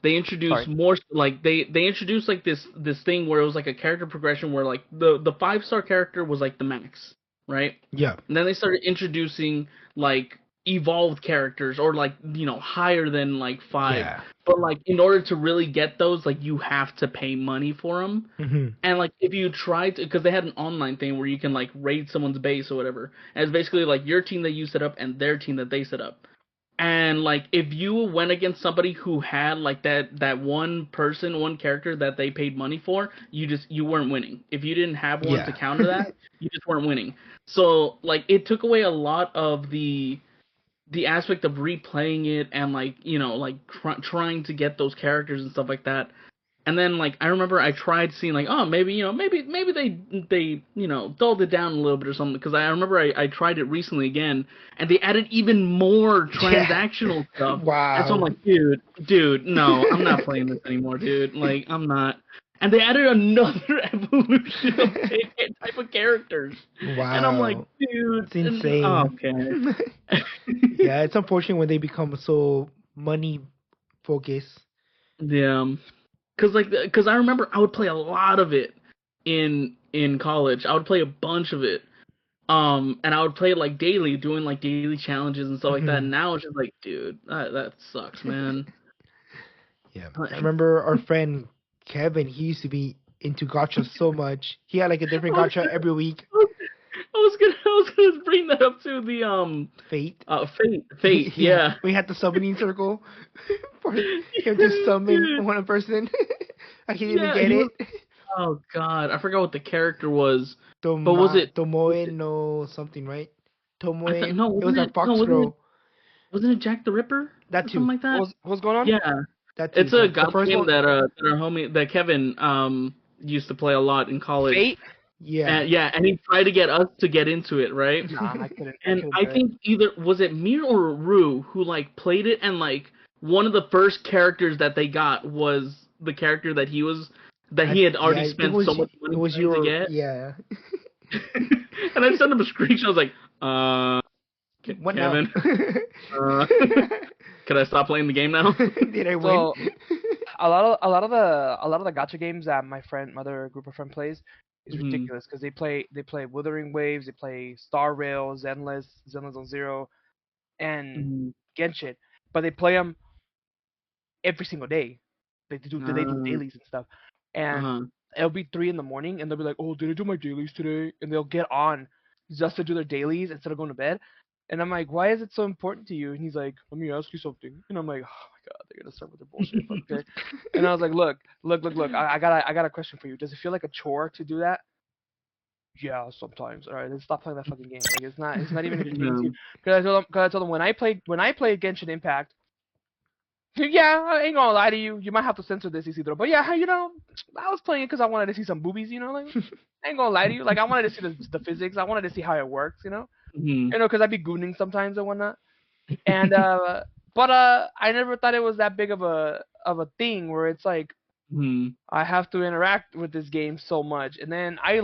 They introduced more like they introduced like this thing where it was like a character progression where like the 5-star character was like the max, right? Yeah. And then they started introducing like evolved characters or like higher than like 5. Yeah. But like in order to really get those, like you have to pay money for them. Mm-hmm. And like if you try to, because they had an online thing where you can like raid someone's base or whatever, and it's basically like your team that you set up and their team that they set up. And like if you went against somebody who had like that one character that they paid money for, you weren't winning. If you didn't have one to counter that, you just weren't winning. So like it took away a lot of the aspect of replaying it and like trying to get those characters and stuff like that. And then like I remember I tried seeing like, oh, maybe they dulled it down a little bit or something, because I remember I tried it recently again and they added even more transactional stuff. Wow. And so I'm like, dude, no, I'm not playing this anymore, dude. Like I'm not. And they added another evolution of type of characters. Wow. And I'm like, dude, it's insane. Okay. Yeah, it's unfortunate when they become so money focused. Yeah. Cause I remember I would play a lot of it in college. I would play a bunch of it, and I would play it like daily, doing like daily challenges and stuff like that. And now it's just like, dude, that sucks, man. Yeah, I remember our friend Kevin. He used to be into gacha so much. He had like a different gacha every week. I was gonna bring that up to the Fate. Fate. Yeah. We had the summoning circle for him to summon one person. I can't even get it. Oh God, I forgot what the character was. But was it Tomoe no something, right? Tomoe. No, it was a fox girl. Wasn't it Jack the Ripper? That too. Something like that. What's going on? Yeah. That too. It's a gacha game that our homie that Kevin used to play a lot in college. Fate? Yeah. And he tried to get us to get into it, right? Nah, I couldn't. And I think either was it Mir or Rue who like played it, and like one of the first characters that they got was the character that he had already spent so much money to get. Yeah. And I sent him a screenshot. I was like, what Kevin, could I stop playing the game now? Did I win? So, a lot of the gacha games that my other group of friends plays is ridiculous, because they play Wuthering Waves, they play Star Rail, Zenless on Zero, and Genshin, but they play them every single day. They do dailies and stuff, and it'll be 3 a.m. and they'll be like, "Oh, did I do my dailies today?" And they'll get on just to do their dailies instead of going to bed. And I'm like, "Why is it so important to you?" And he's like, "Let me ask you something." And I'm like, "Oh my God, they're gonna start with their bullshit." Okay. And I was like, "Look. I got a question for you. Does it feel like a chore to do that?" Yeah, sometimes. All right, then stop playing that fucking game. Like it's not even entertaining to you. Because I told them when I played Genshin Impact. Yeah, I ain't gonna lie to you. You might have to censor this, Isidro. But yeah, I was playing it because I wanted to see some boobies. Like I ain't gonna lie to you. Like I wanted to see the physics. I wanted to see how it works. Because I'd be gooning sometimes and whatnot. And but I never thought it was that big of a thing where it's like I have to interact with this game so much. And then I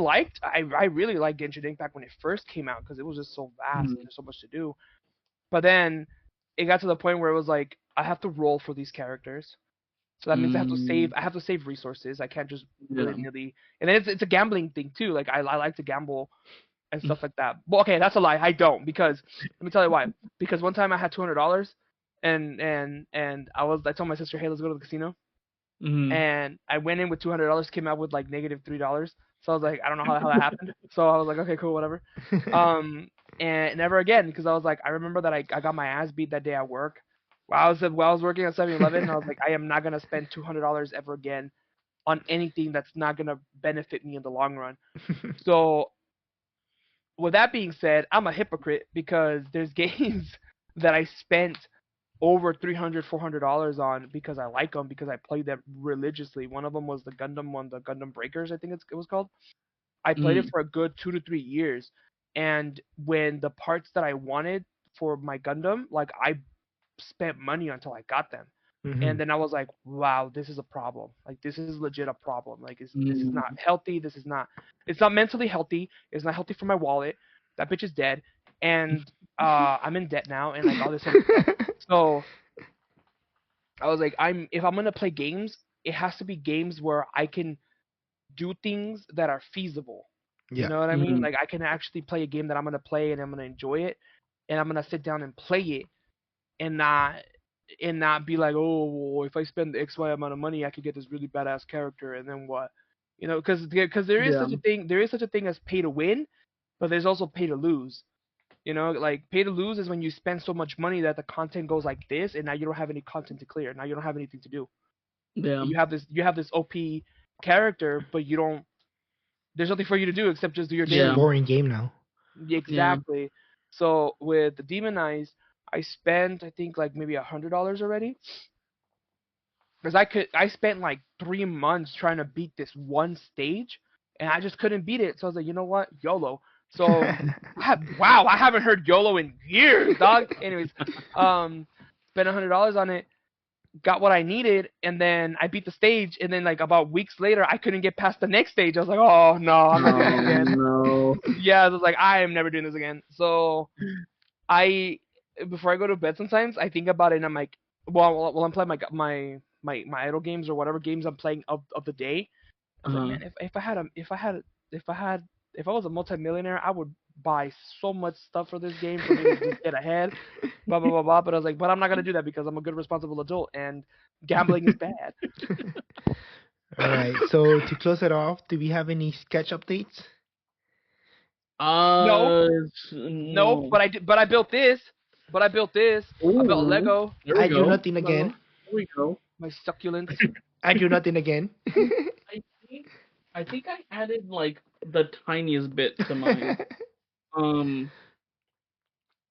really liked Genshin Impact when it first came out, because it was just so vast and there's so much to do. But then it got to the point where it was like I have to roll for these characters. So that means I have to save. I have to save resources. I can't just willy-nilly. And then it's a gambling thing too. Like I like to gamble and stuff like that. Well, okay, that's a lie. I don't, because let me tell you why. Because one time I had $200, and I told my sister, hey, let's go to the casino. And I went in with $200, came out with like -$3. So I was like, I don't know how that happened. So I was like, okay, cool, whatever. And never again, because I was like, I remember that I got my ass beat that day at work. While I was working at 7-Eleven, I was like, I am not gonna spend $200 ever again on anything that's not gonna benefit me in the long run. So with that being said, I'm a hypocrite, because there's games that I spent over $300-$400 on because I like them, because I played them religiously. One of them was the Gundam one, the Gundam Breakers, I think it was called. I played it for a good 2 to 3 years, and when the parts that I wanted for my Gundam, like, I spent money until I got them. And then I was like, wow, this is a problem. Like, this is legit a problem. Like, this is not healthy. It's not mentally healthy. It's not healthy for my wallet. That bitch is dead. And I'm in debt now, and like all this other stuff. So I was like, if I'm gonna play games, it has to be games where I can do things that are feasible. You know what I mean? Like, I can actually play a game that I'm gonna play and I'm gonna enjoy it, and I'm gonna sit down and play it, and not be like, oh, well, if I spend X Y amount of money, I could get this really badass character, and then what? Because there is such a thing as pay to win, but there's also pay to lose. Like, pay to lose is when you spend so much money that the content goes like this, and now you don't have any content to clear. Now you don't have anything to do. Yeah. You have this OP character, but you don't. There's nothing for you to do except just do your daily. It's a boring game now. Exactly. Yeah. So with the Demon Eyes, I spent, I think, like maybe $100 already. Because I spent like 3 months trying to beat this one stage, and I just couldn't beat it. So I was like, you know what, YOLO. So wow, I haven't heard YOLO in years, dog. Anyways, spent $100 on it, got what I needed, and then I beat the stage. And then like about weeks later, I couldn't get past the next stage. I was like, oh no, I'm not doing this again. No. Yeah, I was like, I am never doing this again. So before I go to bed sometimes, I think about it, and I'm like, well, I'm playing my idle games or whatever games I'm playing of the day. I was like, man, if I was a multimillionaire, I would buy so much stuff for this game for me to just get ahead, blah blah blah blah. But I was like, but I'm not gonna do that because I'm a good responsible adult, and gambling is bad. All right. So to close it off, do we have any sketch updates? No. But I built this. Ooh, I built a Lego. I do nothing again. There we go. My succulents. I do nothing again. I think I added like the tiniest bit to mine.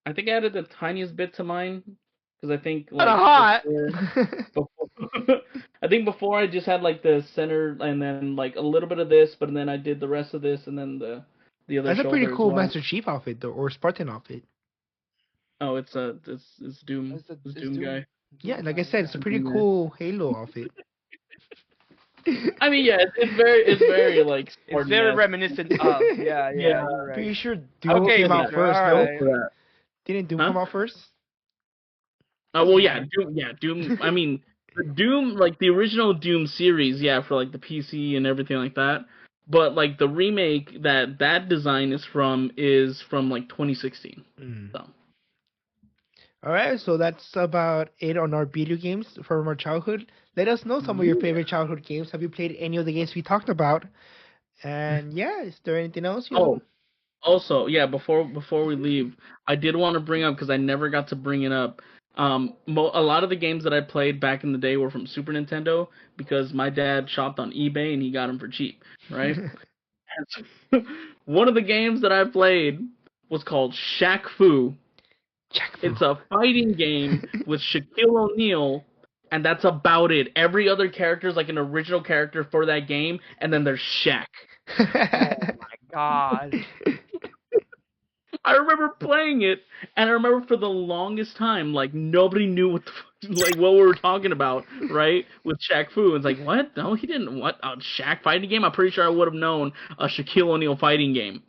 I think I added the tiniest bit to mine because I think like I think before I just had like the center and then like a little bit of this, but then I did the rest of this and then the other. That's a pretty cool Master Chief outfit though, or Spartan outfit. Oh, it's Doom. It's Doom guy. Yeah, like I said, it's a pretty cool Halo outfit. I mean, yeah, it's very like. It's very reminiscent of. Yeah. You're right. Pretty sure Doom came out first, though. Didn't Doom come out first? Well, yeah, Doom. I mean, the Doom, like the original Doom series, yeah, for like the PC and everything like that. But like the remake that design is from like 2016. So. All right, so that's about it on our video games from our childhood. Let us know some of your favorite childhood games. Have you played any of the games we talked about? And yeah, is there anything else? Also, yeah, before we leave, I did want to bring up, because I never got to bring it up, a lot of the games that I played back in the day were from Super Nintendo, because my dad shopped on eBay and he got them for cheap, right? One of the games that I played was called Shaq Fu. It's a fighting game with Shaquille O'Neal, and that's about it. Every other character is like an original character for that game, and then there's Shaq. Oh my god. I remember playing it, and I remember for the longest time, like, nobody knew what what we were talking about, right? With Shaq Fu. It's like, what? No, he didn't. What? A Shaq fighting game? I'm pretty sure I would have known a Shaquille O'Neal fighting game.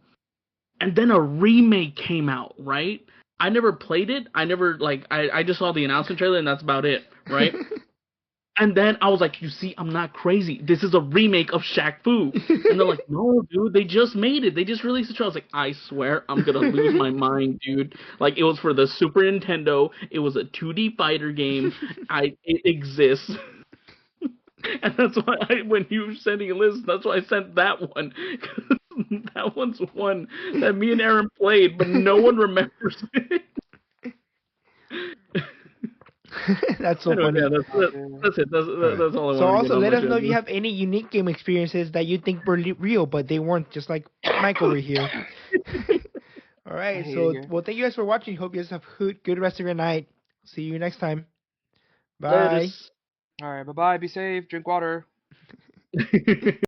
And then a remake came out, right? I never played it. I never, I just saw the announcement trailer, and that's about it, right? And then I was like, you see, I'm not crazy. This is a remake of Shaq Fu. And they're like, no, dude, they just made it. They just released the trailer. I was like, I swear I'm going to lose my mind, dude. Like, it was for the Super Nintendo. It was a 2D fighter game. It exists. And that's why when you were sending a list, that's why I sent that one. That one's one that me and Aaron played, but no one remembers it. That's so funny. Yeah, that's it. That's all I want. So also let us know if you have any unique game experiences that you think were real, but they weren't, just like Mike over here. All right. So, well, thank you guys for watching. Hope you guys have good rest of your night. See you next time. Bye. All right. Bye-bye. Be safe. Drink water.